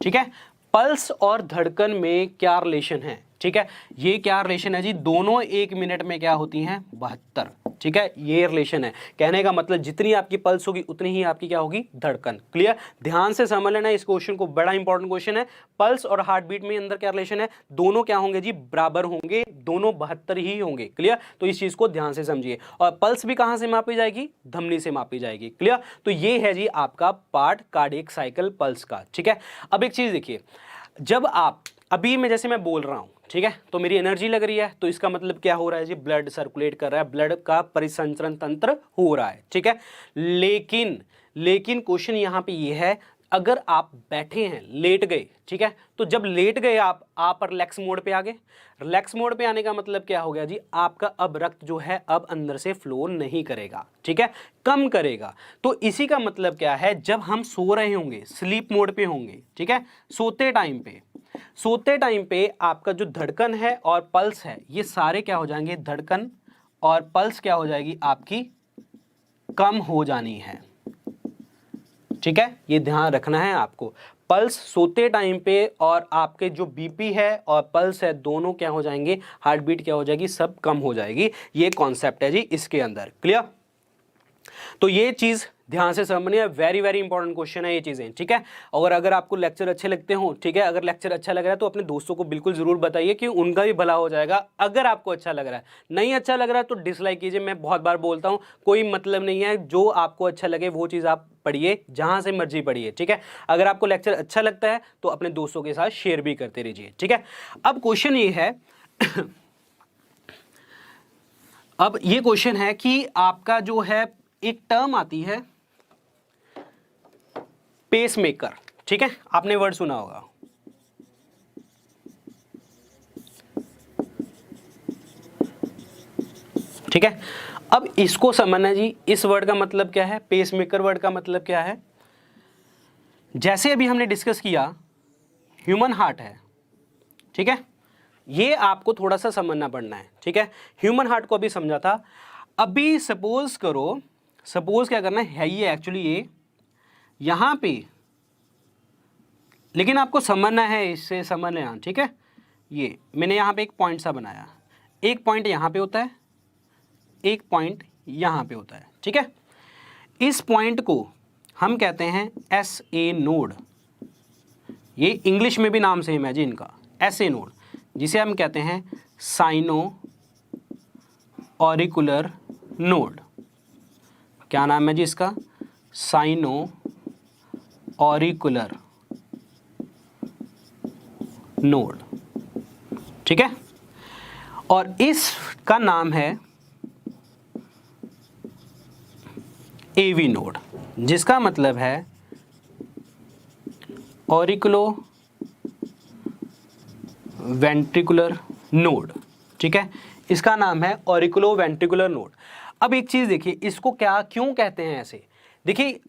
ठीक है, पल्स और धड़कन में क्या रिलेशन है, ठीक है, ये क्या रिलेशन है जी, दोनों 1 मिनट में क्या होती हैं, 72, ठीक है, ये रिलेशन है। कहने का मतलब जितनी आपकी पल्स होगी उतनी ही आपकी क्या होगी, धड़कन। क्लियर, ध्यान से समझ लेना इस क्वेश्चन को, बड़ा इंपॉर्टेंट क्वेश्चन है। पल्स और हार्ट बीट में अंदर क्या रिलेशन है, दोनों क्या होंगे जी, बराबर होंगे, दोनों 72 ही होंगे। क्लियर, तो इस चीज को ध्यान से समझिए। और पल्स भी कहां से मापी जाएगी, धमनी से मापी जाएगी। क्लियर, तो ये है जी आपका पार्ट कार्डियक साइकिल पल्स का, ठीक है। अब एक चीज देखिए, जब आप अभी मैं जैसे मैं बोल रहा हूं, ठीक है, तो मेरी एनर्जी लग रही है, तो इसका मतलब क्या हो रहा है जी, ब्लड सर्कुलेट कर रहा है, ब्लड का परिसंचरण तंत्र हो रहा है, ठीक है। लेकिन क्वेश्चन यहां पे ये है, अगर आप बैठे हैं, लेट गए, ठीक है, तो जब लेट गए आप रिलैक्स मोड पे आ गए। रिलैक्स मोड पे आने का मतलब क्या हो गया जी, आपका अब रक्त जो है अब अंदर से फ्लो नहीं करेगा, ठीक है, कम करेगा। तो इसी का मतलब क्या है, जब हम सो रहे होंगे, स्लीप मोड पे होंगे, ठीक है, सोते टाइम पे आपका जो धड़कन है और पल्स है, ये सारे क्या हो जाएंगे, धड़कन और पल्स क्या हो जाएगी आपकी, कम हो जानी है, ठीक है, ये ध्यान रखना है आपको। पल्स सोते टाइम पे और आपके जो बीपी है और पल्स है, दोनों क्या हो जाएंगे, हार्ट बीट क्या हो जाएगी, सब कम हो जाएगी। ये कॉन्सेप्ट है जी इसके अंदर। क्लियर, तो ये चीज ध्यान से समझनी है, वेरी वेरी इंपॉर्टेंट क्वेश्चन है ये चीजें, ठीक है। और अगर आपको लेक्चर अच्छे लगते हो, ठीक है, अगर लेक्चर अच्छा लग रहा है तो अपने दोस्तों को बिल्कुल जरूर बताइए कि उनका भी भला हो जाएगा। अगर आपको अच्छा लग रहा है, नहीं अच्छा लग रहा है तो डिसलाइक कीजिए। मैं बहुत बार बोलता हूं, कोई मतलब नहीं है, जो आपको अच्छा लगे वो चीज आप पढ़िए, जहां से मर्जी पढ़िए, ठीक है। अगर आपको लेक्चर अच्छा लगता है तो अपने दोस्तों के साथ शेयर भी करते रहिए, ठीक है। अब क्वेश्चन ये है अब ये क्वेश्चन है कि आपका जो है एक टर्म आती है पेसमेकर, ठीक है, आपने वर्ड सुना होगा। ठीक है, अब इसको समझना जी, इस वर्ड का मतलब क्या है, पेसमेकर वर्ड का मतलब क्या है। जैसे अभी हमने डिस्कस किया ह्यूमन हार्ट है, ठीक है, ये आपको थोड़ा सा समझना पड़ना है, ठीक है। ह्यूमन हार्ट को अभी समझा था, अभी सपोज करो, सपोज क्या करना है ये एक्चुअली ये यहां पे, लेकिन आपको समझना है, इससे समझना, ठीक है। ये मैंने यहां पे एक पॉइंट सा बनाया, एक पॉइंट यहां पे होता है, एक पॉइंट यहां पे होता है, ठीक है। इस पॉइंट को हम कहते हैं SA नोड, ये इंग्लिश में भी नाम सेम है जी इनका, SA नोड, जिसे हम कहते हैं साइनो ऑरिकुलर नोड। क्या नाम है जी इसका, साइनो ऑरिकुलर नोड, ठीक है। और इसका नाम है AV नोड, जिसका मतलब है ऑरिकुलो वेंट्रिकुलर नोड, ठीक है, इसका नाम है ऑरिकुलो वेंट्रिकुलर नोड। अब एक चीज देखिए, इसको क्या क्यों कहते हैं ऐसे, देखिए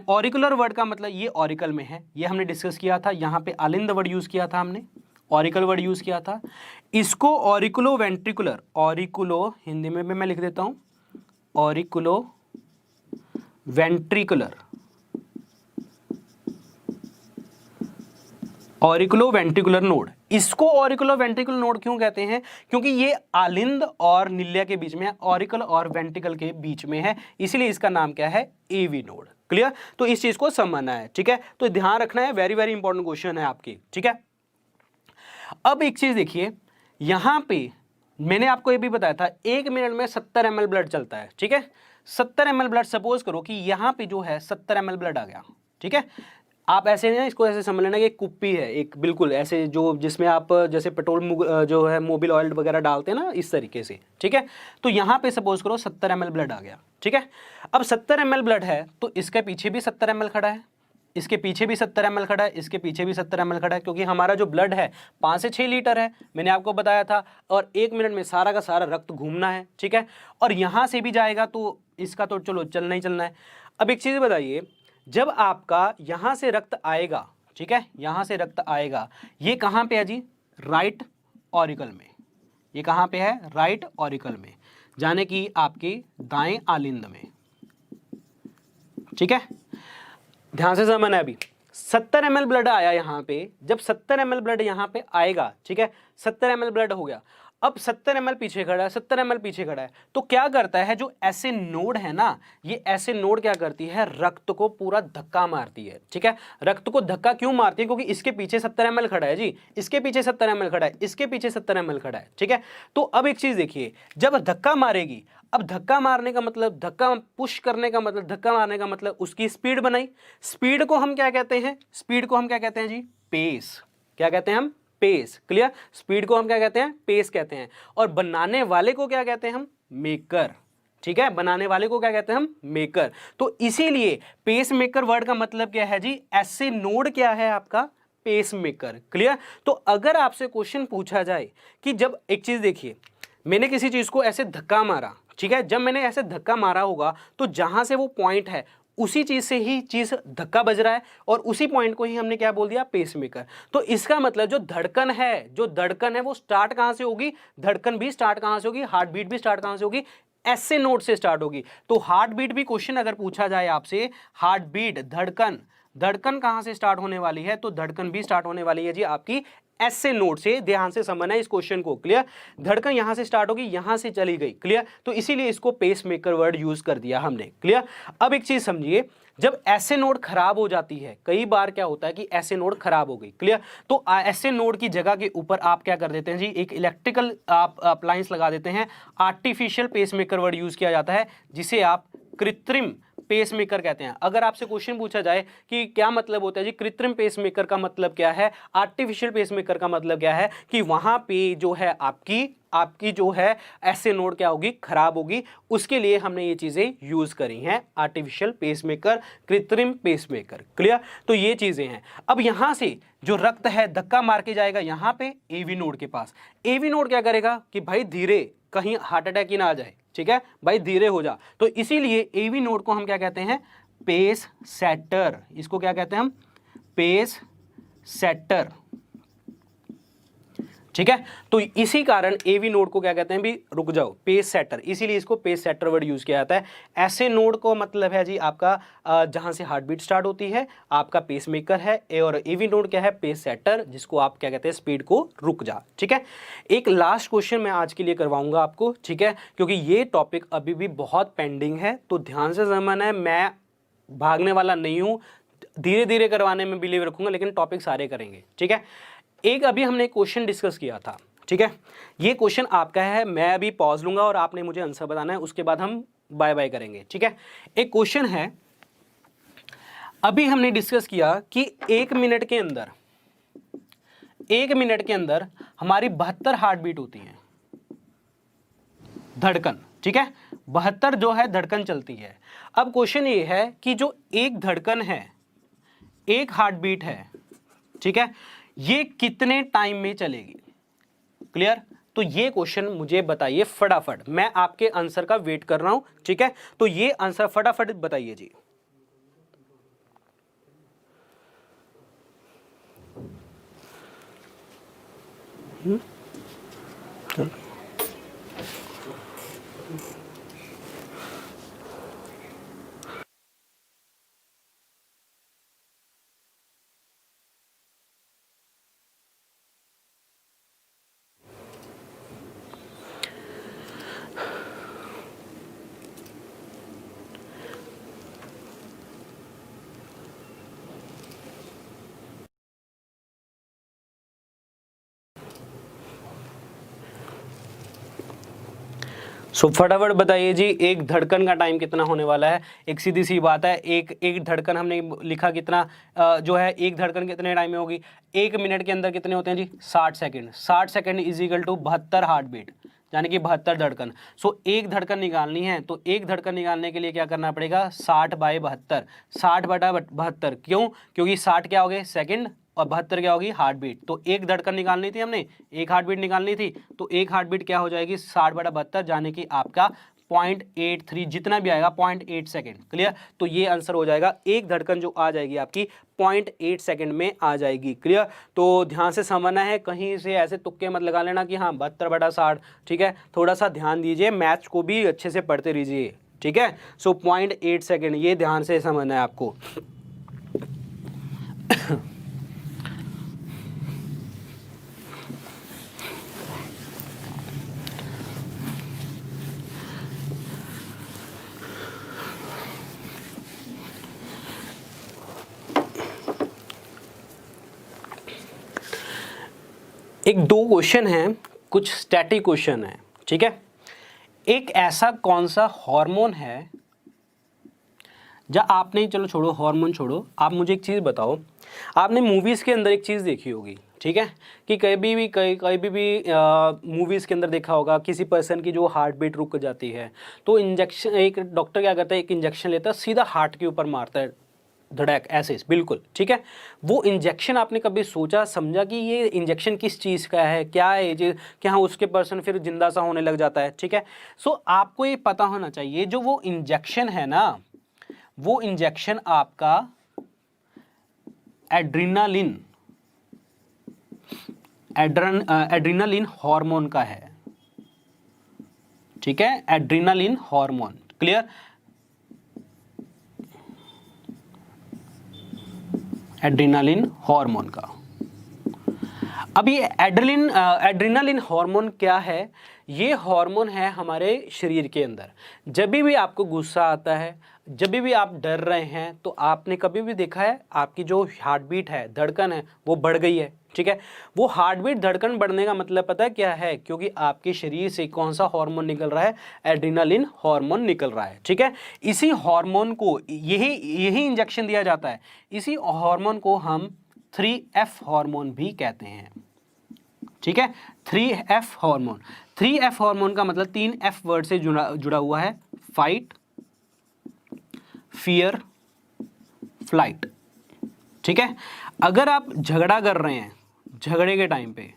ऑरिकुलर वर्ड का मतलब ये ऑरिकल में है, ये हमने डिस्कस किया था, यहाँ पे अलिंद वर्ड यूज किया था हमने, ऑरिकल वर्ड यूज किया था। इसको ऑरिकुलो वेंट्रिकुलर, ऑरिकुलो हिंदी में भी मैं लिख देता हूं, auriculo ventricular, auriculo ventricular node. इसको ऑरिकुलो वेंट्रिकुलर नोड क्यों कहते हैं, क्योंकि ये आलिंद और निल्या के बीच में है, ऑरिकल और वेंट्रिकल के बीच में है, इसलिए इसका नाम क्या है, AV नोड। क्लियर? तो इस चीज को समझना है, ठीक है? तो ध्यान रखना है, वेरी वेरी इंपॉर्टेंट क्वेश्चन है आपकी, ठीक है? अब एक चीज देखिए, यहां पे मैंने आपको ये भी बताया था 1 मिनट में 70 ml ब्लड चलता है, ठीक है? 70 ml ब्लड, सपोज करो कि यहां पे जो है 70 ml ब्लड आ गया, ठीक है? आप ऐसे नहीं, इसको ऐसे समझ लेना कि एक कुप्पी है, एक बिल्कुल ऐसे जो जिसमें आप जैसे पेट्रोल जो है मोबिल ऑयल वगैरह डालते हैं ना, इस तरीके से, ठीक है? तो यहां पे सपोज करो 70 ml ब्लड आ गया, ठीक है? अब 70 ml ब्लड है तो इसके पीछे भी 70 ml खड़ा है, इसके पीछे भी 70 ml खड़ा है, इसके पीछे भी 70 ml खड़ा है, क्योंकि हमारा जो ब्लड है 5 से 6 लीटर है, मैंने आपको बताया था, और 1 मिनट में सारा का सारा रक्त घूमना है, ठीक है? और यहां से भी जाएगा तो इसका तो चलो चलना ही चलना है। अब एक चीज बताइए, जब आपका यहां से रक्त आएगा, ठीक है, यहां से रक्त आएगा, ये कहां पे है जी? राइट ऑरिकल में। ये कहां पे है? राइट ऑरिकल में, जाने की आपके दाएं आलिंद में, ठीक है? ध्यान से समझना है। अभी 70 ml ब्लड आया यहाँ पे, जब 70 ml ब्लड यहाँ पे आएगा, ठीक है, 70 ml ब्लड हो गया, अब 70 ml पीछे खड़ा है, 70 ml पीछे खड़ा है, तो क्या करता है, जो ऐसे नोड है ना, ये ऐसे नोड क्या करती है, रक्त को पूरा धक्का मारती है, ठीक है? रक्त को धक्का क्यों मारती है? क्योंकि इसके पीछे 70 ml खड़ा है जी, इसके पीछे 70 ml खड़ा है, इसके पीछे 70 ml खड़ा है, ठीक है? तो अब एक चीज देखिए, जब धक्का मारेगी, अब धक्का मारने का मतलब, धक्का पुश करने का मतलब, धक्का मारने का मतलब उसकी स्पीड बनाई। स्पीड को हम क्या कहते हैं? स्पीड को हम क्या कहते हैं जी? पेस। क्या कहते हैं हम? पेस। क्लियर? स्पीड को हम क्या कहते हैं? पेस कहते हैं। और बनाने वाले को क्या कहते हैं हम? मेकर। ठीक है, बनाने वाले को क्या कहते हैं हम? मेकर। तो इसीलिए पेस मेकर वर्ड का मतलब क्या है जी? ऐसे नोड क्या है आपका? Pacemaker. क्लियर? तो अगर आपसे क्वेश्चन पूछा जाए कि जब, एक चीज देखिए, मैंने किसी चीज को ऐसे धक्का मारा, ठीक है, जब मैंने ऐसे धक्का मारा होगा तो जहां से वो पॉइंट है उसी चीज से ही चीज धक्का बज रहा है, और उसी पॉइंट को ही हमने क्या बोल दिया? पेसमेकर। तो इसका मतलब जो धड़कन है, जो धड़कन है वो स्टार्ट कहां से होगी? धड़कन भी स्टार्ट कहां से होगी? हार्ट बीट भी स्टार्ट कहां से होगी? ऐसे नोट से स्टार्ट होगी। तो हार्ट बीट भी क्वेश्चन अगर पूछा जाए आपसे, हार्ट बीट, धड़कन, धड़कन कहां से स्टार्ट होने वाली है? तो धड़कन भी स्टार्ट होने वाली है जी आपकी ऐसे नोट से। ध्यान से समझना है इस क्वेश्चन को। क्लियर? धड़कन यहां से स्टार्ट होगी, यहां से चली गई। क्लियर? तो इसीलिए इसको पेस मेकर वर्ड यूज कर दिया हमने। क्लियर? अब एक चीज समझिए, जब ऐसे नोड खराब हो जाती है, कई बार क्या होता है कि ऐसे नोड खराब हो गई, क्लियर, तो ऐसे नोड की जगह के ऊपर आप क्या कर देते हैं जी? एक इलेक्ट्रिकल आप अप्लायंस लगा देते हैं। आर्टिफिशियल पेसमेकर वर्ड यूज किया जाता है, जिसे आप कृत्रिम पेसमेकर कहते हैं। अगर आपसे क्वेश्चन पूछा जाए कि क्या मतलब होता है जी कृत्रिम पेसमेकर का मतलब क्या है, आर्टिफिशियल पेसमेकर का मतलब क्या है, कि वहां पे जो है आपकी जो है ऐसे नोड क्या होगी? खराब होगी। उसके लिए हमने ये चीजें यूज करी हैं, आर्टिफिशियल पेसमेकर, कृत्रिम पेसमेकर। क्लियर? तो ये चीजें हैं। अब यहां से जो रक्त है धक्का मार के जाएगा यहां पे एवी नोड के पास। एवी नोड क्या करेगा कि भाई धीरे, कहीं हार्ट अटैक ही ना आ जाए, ठीक है भाई, धीरे हो जा। तो इसीलिए एवी नोड को हम क्या कहते हैं? Pacesetter. इसको क्या कहते हैं हम? Pacesetter. ठीक है, तो इसी कारण एवी नोड को क्या कहते हैं? भी रुक जाओ, पेस सेटर। इसीलिए इसको पेस सेटर वर्ड यूज किया जाता है। ऐसे नोड को मतलब है जी आपका जहां से हार्ट बीट स्टार्ट होती है, आपका पेसमेकर है, और एवी नोड क्या है? पेस सेटर, जिसको आप क्या कहते हैं? स्पीड को रुक जा। ठीक है, एक लास्ट क्वेश्चन मैं आज के लिए करवाऊंगा आपको, ठीक है, क्योंकि ये टॉपिक अभी भी बहुत पेंडिंग है, तो ध्यान से समझना है। मैं भागने वाला नहीं हूं, धीरे धीरे करवाने में बिलीव रखूंगा, लेकिन टॉपिक सारे करेंगे। ठीक है, एक अभी हमने क्वेश्चन डिस्कस किया था, ठीक है, ये क्वेश्चन आपका है। मैं अभी पॉज लूंगा और आपने मुझे आंसर बताना है, उसके बाद हम बाय बाय करेंगे। ठीक है, एक क्वेश्चन है, अभी हमने डिस्कस किया कि 1 मिनट के अंदर, 1 मिनट के अंदर हमारी 72 हार्ट बीट होती है, धड़कन। ठीक है, 72 जो है धड़कन चलती है। अब क्वेश्चन ये है कि जो एक धड़कन है, एक हार्ट बीट है, ठीक है, ये कितने टाइम में चलेगी? क्लियर? तो ये क्वेश्चन मुझे बताइए फटाफट, मैं आपके आंसर का वेट कर रहा हूं। ठीक है, तो ये आंसर फटाफट बताइए जी। सो फटाफट बताइए जी, एक धड़कन का टाइम कितना होने वाला है। एक सीधी सी बात है, एक धड़कन हमने लिखा कितना जो है, एक धड़कन कितने टाइम में होगी, 1 मिनट के अंदर कितने होते हैं जी, 60 second. 60 second is equal to 72 heart beat, यानी कि 72 धड़कन। सो एक धड़कन निकालनी है, तो एक धड़कन निकालने के लिए क्या करना पड़ेगा, 60/72, 60/72। क्यों? क्योंकि 60 क्या हो गए सेकंड और 72 क्या होगी हार्ट बीट। तो एक धड़कन निकालनी थी हमने, एक हार्ट बीट निकालनी थी, तो एक हार्ट बीट क्या हो जाएगी 60/72, यानी कि आपका 0.83 जितना भी आएगा 0.8 सेकेंड। क्लियर? तो ये आंसर हो जाएगा, एक धड़कन जो आ जाएगी आपकी 0.8 सेकेंड में आ जाएगी। क्लियर? तो ध्यान से समझना है, कहीं से ऐसे तुक्के मत लगा लेना कि हाँ 72/60। ठीक है, थोड़ा सा ध्यान दीजिए, मैथ्स को भी अच्छे से पढ़ते रहिए। ठीक है, सो 0.8 सेकेंड ये ध्यान से समझना है आपको। एक दो क्वेश्चन हैं, कुछ स्टैटिक क्वेश्चन है। ठीक है, एक ऐसा कौन सा हार्मोन है, जब आपने, चलो छोड़ो हार्मोन छोड़ो, आप मुझे एक चीज़ बताओ, आपने मूवीज़ के अंदर एक चीज़ देखी होगी, ठीक है, कि कभी भी मूवीज़ के अंदर देखा होगा किसी पर्सन की जो हार्ट बीट रुक जाती है, तो इंजेक्शन, एक डॉक्टर क्या करता है, एक इंजेक्शन लेता है, सीधा हार्ट के ऊपर मारता है, धड़क ऐसे, बिल्कुल। ठीक है, वो इंजेक्शन आपने कभी सोचा समझा कि ये इंजेक्शन किस चीज़ का है, क्या है ये, क्या हाँ उसके पर्सन फिर जिंदा सा होने लग जाता है। ठीक है, सो आपको ये पता होना चाहिए, जो वो इंजेक्शन है ना, वो इंजेक्शन आपका एड्रेनालिन हार्मोन का है। ठीक है, adrenaline hormone. Clear? Adrenaline hormone का। अब ये एड्रेनालिन हार्मोन क्या है? ये हार्मोन है हमारे शरीर के अंदर। जब भी आपको गुस्सा आता है, जब भी आप डर रहे हैं, तो आपने कभी भी देखा है आपकी जो हार्ट बीट है, धड़कन है, वो बढ़ गई है। ठीक है, वो हार्ट बीट धड़कन बढ़ने का मतलब पता है क्या है? क्योंकि आपके शरीर से कौन सा हार्मोन निकल रहा है? एड्रेनालिन हार्मोन निकल रहा है। ठीक है, इसी हार्मोन को यही इंजेक्शन दिया जाता है। इसी हार्मोन को हम 3F हार्मोन भी कहते हैं। ठीक है, 3F हार्मोन। 3F हार्मोन का मतलब 3F वर्ड से जुड़ा हुआ है, फाइट, फियर, फ्लाइट। ठीक है, अगर आप झगड़ा कर रहे हैं, झगड़े के टाइम पे,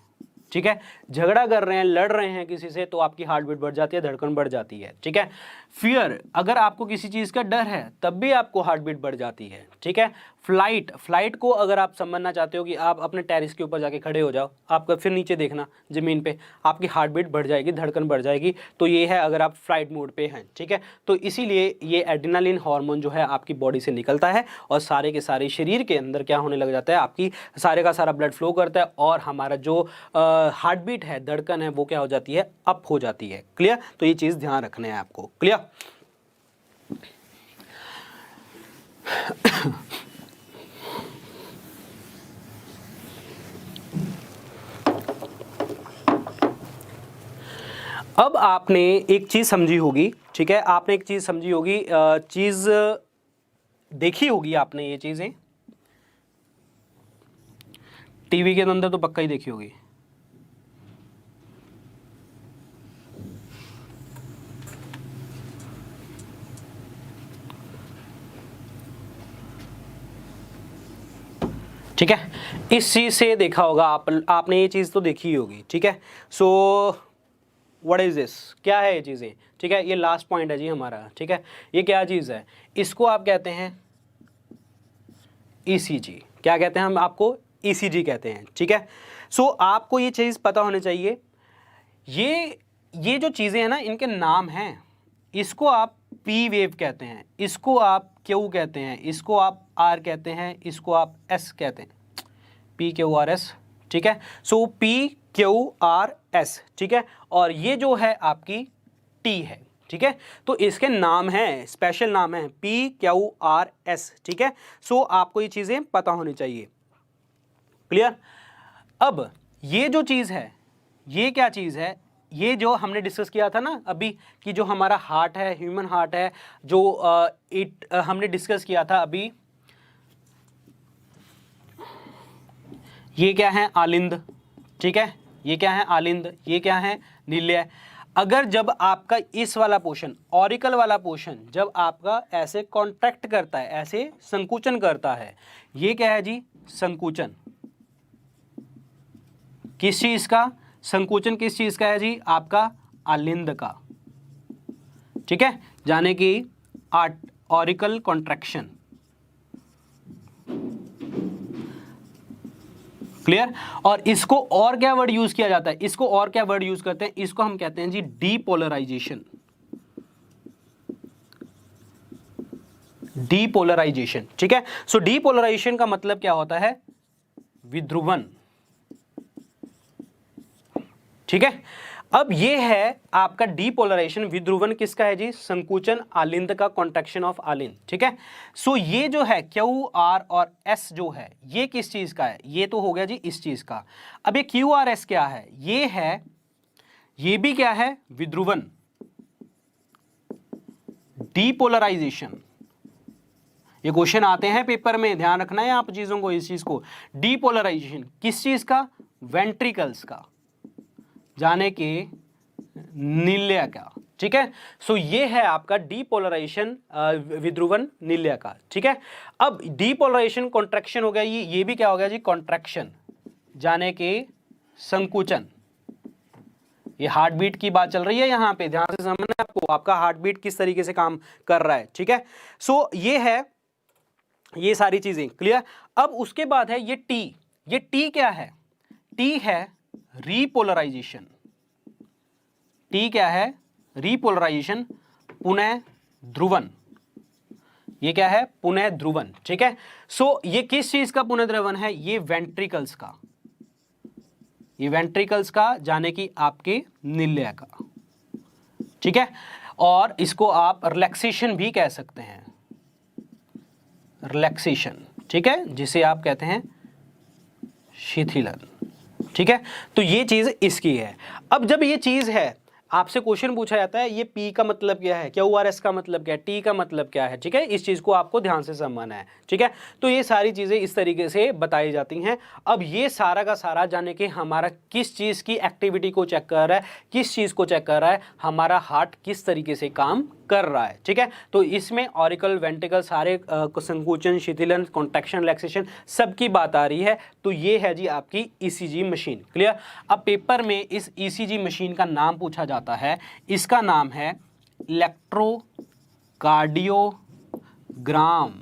ठीक है, झगड़ा कर रहे हैं, लड़ रहे हैं किसी से, तो आपकी हार्ट बीट बढ़ जाती है, धड़कन बढ़ जाती है। ठीक है, फियर, अगर आपको किसी चीज़ का डर है, तब भी आपको हार्ट बीट बढ़ जाती है। ठीक है, फ्लाइट को अगर आप समझना चाहते हो कि आप अपने टेरिस के ऊपर जाके खड़े हो जाओ, आपका फिर नीचे देखना ज़मीन पे, आपकी हार्ट बीट बढ़ जाएगी, धड़कन बढ़ जाएगी। तो ये है अगर आप फ्लाइट मोड पे हैं। ठीक है, तो इसीलिए ये एड्रेनालिन हार्मोन जो है आपकी बॉडी से निकलता है और सारे के सारे शरीर के अंदर क्या होने लग जाता है, आपकी सारे का सारा ब्लड फ्लो करता है और हमारा जो हार्ट बीट है, धड़कन है, वो क्या हो जाती है, अप हो जाती है। क्लियर? तो ये चीज़ ध्यान रखना है आपको। क्लियर? अब आपने एक चीज़ समझी होगी। ठीक है, आपने एक चीज़ समझी होगी, चीज़ देखी होगी आपने, ये चीज़ें टीवी के अंदर तो पक्का ही देखी होगी। ठीक है, इस चीज़ से देखा होगा आपने ये चीज़ तो देखी होगी। ठीक है, सो व्हाट इज दिस, क्या है ये चीज़ें? ठीक है, ये लास्ट पॉइंट है जी हमारा। ठीक है, ये क्या चीज़ है? इसको आप कहते हैं ECG। क्या कहते हैं हम आपको? ECG कहते हैं। ठीक है, सो आपको ये चीज़ पता होनी चाहिए, ये जो चीज़ें हैं ना, इनके नाम हैं। इसको आप P वेव कहते हैं, इसको आप Q कहते हैं, इसको आप R कहते हैं, इसको आप S कहते हैं, PQRS। ठीक है, सो PQRS। ठीक है, और ये जो है आपकी T है। ठीक है, तो इसके नाम हैं, स्पेशल नाम है PQRS। ठीक है, सो आपको ये चीज़ें पता होनी चाहिए। क्लियर? अब ये जो चीज़ है, ये क्या चीज़ है? ये जो हमने डिस्कस किया था ना अभी कि जो हमारा हार्ट है, ह्यूमन हार्ट है, जो हमने डिस्कस किया था अभी, ये क्या है आलिंद, ठीक है, ये क्या है आलिंद, ये क्या है नील्य। अगर जब आपका इस वाला पोर्शन, ऑरिकल वाला पोर्शन जब आपका ऐसे कॉन्ट्रैक्ट करता है, ऐसे संकुचन करता है, ये क्या है जी संकुचन, किस चीज का संकुचन, किस चीज का है जी आपका आलिंद का, ठीक है, जाने की ऑरिकल कॉन्ट्रैक्शन, क्लियर। और इसको और क्या वर्ड यूज किया जाता है, इसको और क्या वर्ड यूज करते हैं, इसको हम कहते हैं जी डीपोलराइजेशन, डीपोलराइजेशन, ठीक है। सो डीपोलराइजेशन का मतलब क्या होता है, विध्रुवन, ठीक है। अब ये है आपका डीपोलराइजेशन, विध्रुवन किसका है जी, संकुचन आलिंद का, कॉन्ट्रैक्शन ऑफ आलिंद, ठीक है। सो ये जो है क्यू आर और एस जो है ये किस चीज का है, ये तो हो गया जी इस चीज का। अब ये क्यू आर एस क्या है, ये है, ये भी क्या है विध्रुवन, डीपोलराइजेशन। ये क्वेश्चन आते हैं पेपर में, ध्यान रखना है आप चीजों को, इस चीज को, डीपोलराइजेशन किस चीज का, वेंट्रिकल्स का, जाने के नील्य का, ठीक है। सो ये है आपका डीपोलराइजेशन, विध्रुवन नील्य का, ठीक है। अब डीपोलराइजेशन कॉन्ट्रैक्शन हो गया, ये भी क्या हो गया जी कॉन्ट्रैक्शन, जाने के संकुचन। ये हार्ट बीट की बात चल रही है यहाँ पे, ध्यान से समझना है आपको, आपका हार्ट बीट किस तरीके से काम कर रहा है, ठीक है। सो ये है, ये सारी चीजें क्लियर। अब उसके बाद है ये टी, ये टी क्या है, टी है रीपोलराइजेशन, टी क्या है रीपोलराइजेशन, पुनः ध्रुवन, ये क्या है पुनः ध्रुवन, ठीक है। सो ये किस चीज का पुनः ध्रुवन है, ये वेंट्रिकल्स का, ये वेंट्रिकल्स का, जाने की आपके नील्य का, ठीक है। और इसको आप रिलैक्सेशन भी कह सकते हैं, रिलैक्सेशन, ठीक है, जिसे आप कहते हैं शिथिलन, ठीक है। तो ये चीज इसकी है। अब जब ये चीज है, आपसे क्वेश्चन पूछा जाता है ये पी का मतलब क्या है, क्यू आर एस का मतलब क्या है, टी का मतलब क्या है, ठीक है, इस चीज को आपको ध्यान से समझना है, ठीक है। तो ये सारी चीजें इस तरीके से बताई जाती हैं। अब ये सारा का सारा जाने के हमारा किस चीज की एक्टिविटी को चेक कर रहा है, किस चीज को चेक कर रहा है, हमारा हार्ट किस तरीके से काम कर रहा है, ठीक है। तो इसमें ऑरिकल, वेंट्रिकल, सारे संकुचन, शिथिलन, कॉन्ट्रैक्शन, रिलैक्सेशन सबकी बात आ रही है। तो ये है जी आपकी ईसीजी मशीन, क्लियर। अब पेपर में इस ईसीजी मशीन का नाम पूछा जाता है, इसका नाम है इलेक्ट्रोकार्डियोग्राम।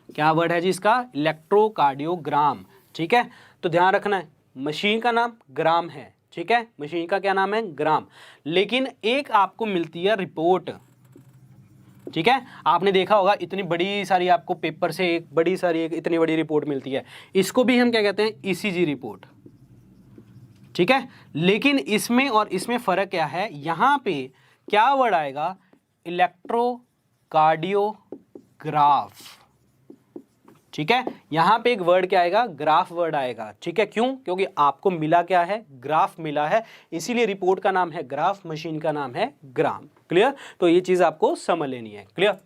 क्या वर्ड है जी इसका, इलेक्ट्रोकार्डियोग्राम, ठीक है। तो ध्यान रखना है, मशीन का नाम ग्राम है, ठीक है, मशीन का क्या नाम है ग्राम। लेकिन एक आपको मिलती है रिपोर्ट, ठीक है, आपने देखा होगा इतनी बड़ी सारी आपको पेपर से एक बड़ी सारी इतनी बड़ी रिपोर्ट मिलती है, इसको भी हम क्या कहते हैं ईसीजी रिपोर्ट, ठीक है। लेकिन इसमें और इसमें फर्क क्या है, यहां पे क्या वर्ड आएगा, इलेक्ट्रोकार्डियोग्राफ, ठीक है। यहां पे एक वर्ड क्या आएगा, ग्राफ वर्ड आएगा, ठीक है। क्यों, क्योंकि आपको मिला क्या है, ग्राफ मिला है, इसीलिए रिपोर्ट का नाम है ग्राफ, मशीन का नाम है ग्राम, क्लियर। तो ये चीज आपको समझ लेनी है, क्लियर।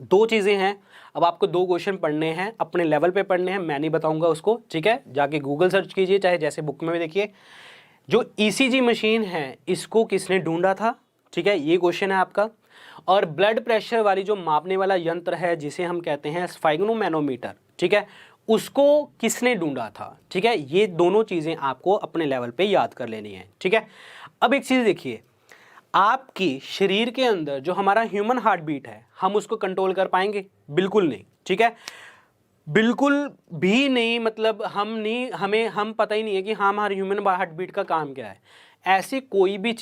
दो चीजें हैं, अब आपको दो क्वेश्चन पढ़ने हैं, अपने लेवल पे पढ़ने हैं, मैं नहीं बताऊंगा उसको, ठीक है, जाके गूगल सर्च कीजिए, चाहे जैसे बुक में भी देखिए। जो ईसीजी मशीन है इसको किसने ढूंढा था, ठीक है, ये क्वेश्चन है आपका। और ब्लड प्रेशर वाली जो मापने वाला यंत्र है जिसे हम कहते हैं स्फाइग्नोमैनोमीटर, ठीक है, उसको किसने ढूंढा था, ठीक है। ये दोनों चीजें आपको अपने लेवल पे याद कर लेनी है, ठीक है। अब एक चीज देखिए, आपकी शरीर के अंदर जो हमारा ह्यूमन हार्ट बीट है, हम उसको कंट्रोल कर पाएंगे, बिल्कुल नहीं, ठीक है, बिल्कुल भी नहीं। मतलब हम पता ही नहीं है कि हमारे ह्यूमन हार्ट बीट का काम क्या है। ऐसी कोई भी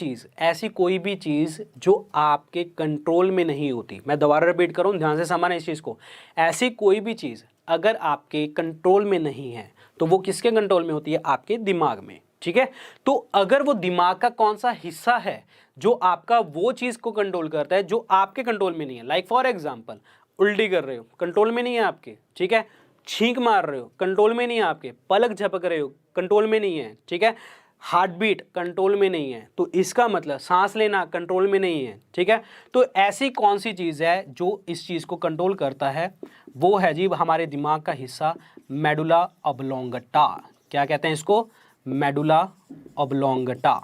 चीज़ जो आपके कंट्रोल में नहीं होती, मैं दोबारा रिपीट करूं, ध्यान से समझना इस चीज़ को, ऐसी कोई भी चीज़ अगर आपके कंट्रोल में नहीं है तो वो किसके कंट्रोल में होती है, आपके दिमाग में, ठीक है। तो अगर वो दिमाग का कौन सा हिस्सा है जो आपका वो चीज़ को कंट्रोल करता है जो आपके कंट्रोल में नहीं है, लाइक फॉर एग्जाम्पल उल्टी कर रहे हो, कंट्रोल में नहीं है आपके, ठीक है, छींक मार रहे हो, कंट्रोल में नहीं है आपके, पलक झपक रहे हो, कंट्रोल में नहीं है, ठीक है, हार्ट बीट कंट्रोल में नहीं है, तो इसका मतलब सांस लेना कंट्रोल में नहीं है, ठीक है। तो ऐसी कौन सी चीज़ है जो इस चीज़ को कंट्रोल करता है, वो है जी हमारे दिमाग का हिस्सा मेडुला ऑब्लोंगटा। क्या कहते हैं इसको? मेडुला ऑब्लोंगटा।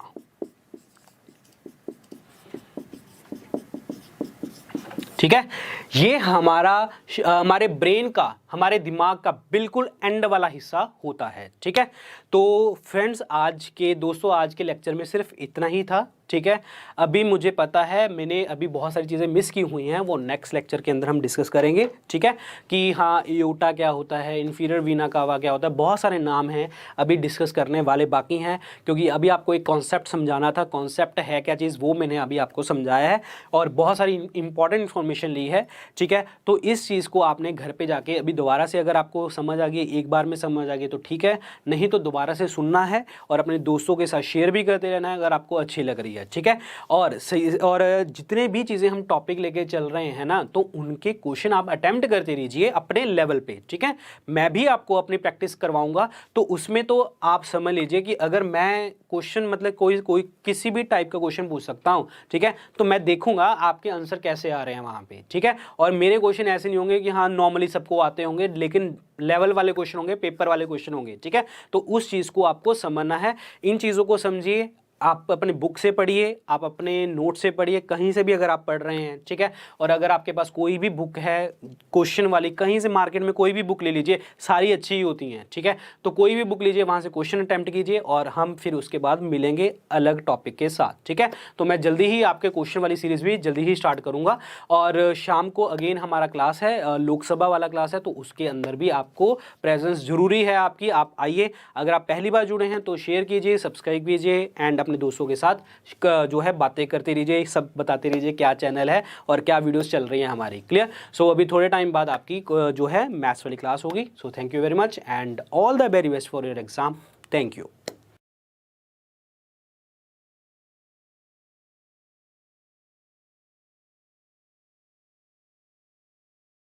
ठीक है, ये हमारे ब्रेन का, हमारे दिमाग का बिल्कुल एंड वाला हिस्सा होता है, ठीक है। तो फ्रेंड्स आज के लेक्चर में सिर्फ इतना ही था, ठीक है। अभी मुझे पता है मैंने अभी बहुत सारी चीज़ें मिस की हुई हैं, वो नेक्स्ट लेक्चर के अंदर हम डिस्कस करेंगे, ठीक है। कि हाँ एओर्टा क्या होता है, इन्फीरियर वीना कावा क्या होता है, बहुत सारे नाम हैं अभी डिस्कस करने वाले बाकी हैं, क्योंकि अभी आपको एक कॉन्सेप्ट समझाना था। कॉन्सेप्ट है क्या चीज़, वो मैंने अभी आपको समझाया है और बहुत सारी इंपॉर्टेंट इन्फॉर्मेशन ली है, ठीक है। तो इस चीज़ को आपने घर पर जाके अभी दोबारा से अगर आपको समझ आ गई, एक बार में समझ आ गई तो ठीक है, नहीं तो दोबारा से सुनना है और अपने दोस्तों के साथ शेयर भी करते रहना है अगर आपको अच्छी लग रही है, ठीक है। और जितने भी चीज़ें हम टॉपिक लेके चल रहे हैं ना, तो उनके क्वेश्चन आप अटेम्प्ट करते रहिए अपने लेवल पे, ठीक है। मैं भी आपको अपनी प्रैक्टिस करवाऊंगा, तो उसमें तो आप समझ लीजिए कि अगर मैं क्वेश्चन मतलब कोई किसी भी टाइप का क्वेश्चन पूछ सकता हूं, ठीक है, तो मैं देखूंगा आपके आंसर कैसे आ रहे हैं वहां पे, ठीक है। और मेरे क्वेश्चन ऐसे नहीं होंगे कि हाँ नॉर्मली सबको आते होंगे, लेकिन लेवल वाले क्वेश्चन होंगे, पेपर वाले क्वेश्चन होंगे, ठीक है। तो उस चीज़ को आपको समझना है, इन चीज़ों को समझिए। आप अपने बुक से पढ़िए, आप अपने नोट से पढ़िए, कहीं से भी अगर आप पढ़ रहे हैं, ठीक है। और अगर आपके पास कोई भी बुक है क्वेश्चन वाली, कहीं से मार्केट में कोई भी बुक ले लीजिए, सारी अच्छी ही होती हैं, ठीक है। तो कोई भी बुक लीजिए, वहाँ से क्वेश्चन अटैम्प्ट कीजिए और हम फिर उसके बाद मिलेंगे अलग टॉपिक के साथ, ठीक है। तो मैं जल्दी ही आपके क्वेश्चन वाली सीरीज़ भी जल्दी ही स्टार्ट करूँगा। और शाम को अगेन हमारा क्लास है, लोकसभा वाला क्लास है, तो उसके अंदर भी आपको प्रेजेंस जरूरी है आपकी, आप आइए। अगर आप पहली बार जुड़े हैं तो शेयर कीजिए, सब्सक्राइब कीजिए एंड अपने दोस्तों के साथ जो है बातें करते रहिए, सब बताते रहिए क्या चैनल है और क्या वीडियोस चल रही हैं हमारी। क्लियर? सो अभी थोड़े टाइम बाद आपकी जो है मैथ्स वाली क्लास होगी। So thank you very much and all the very best for your exam. Thank you.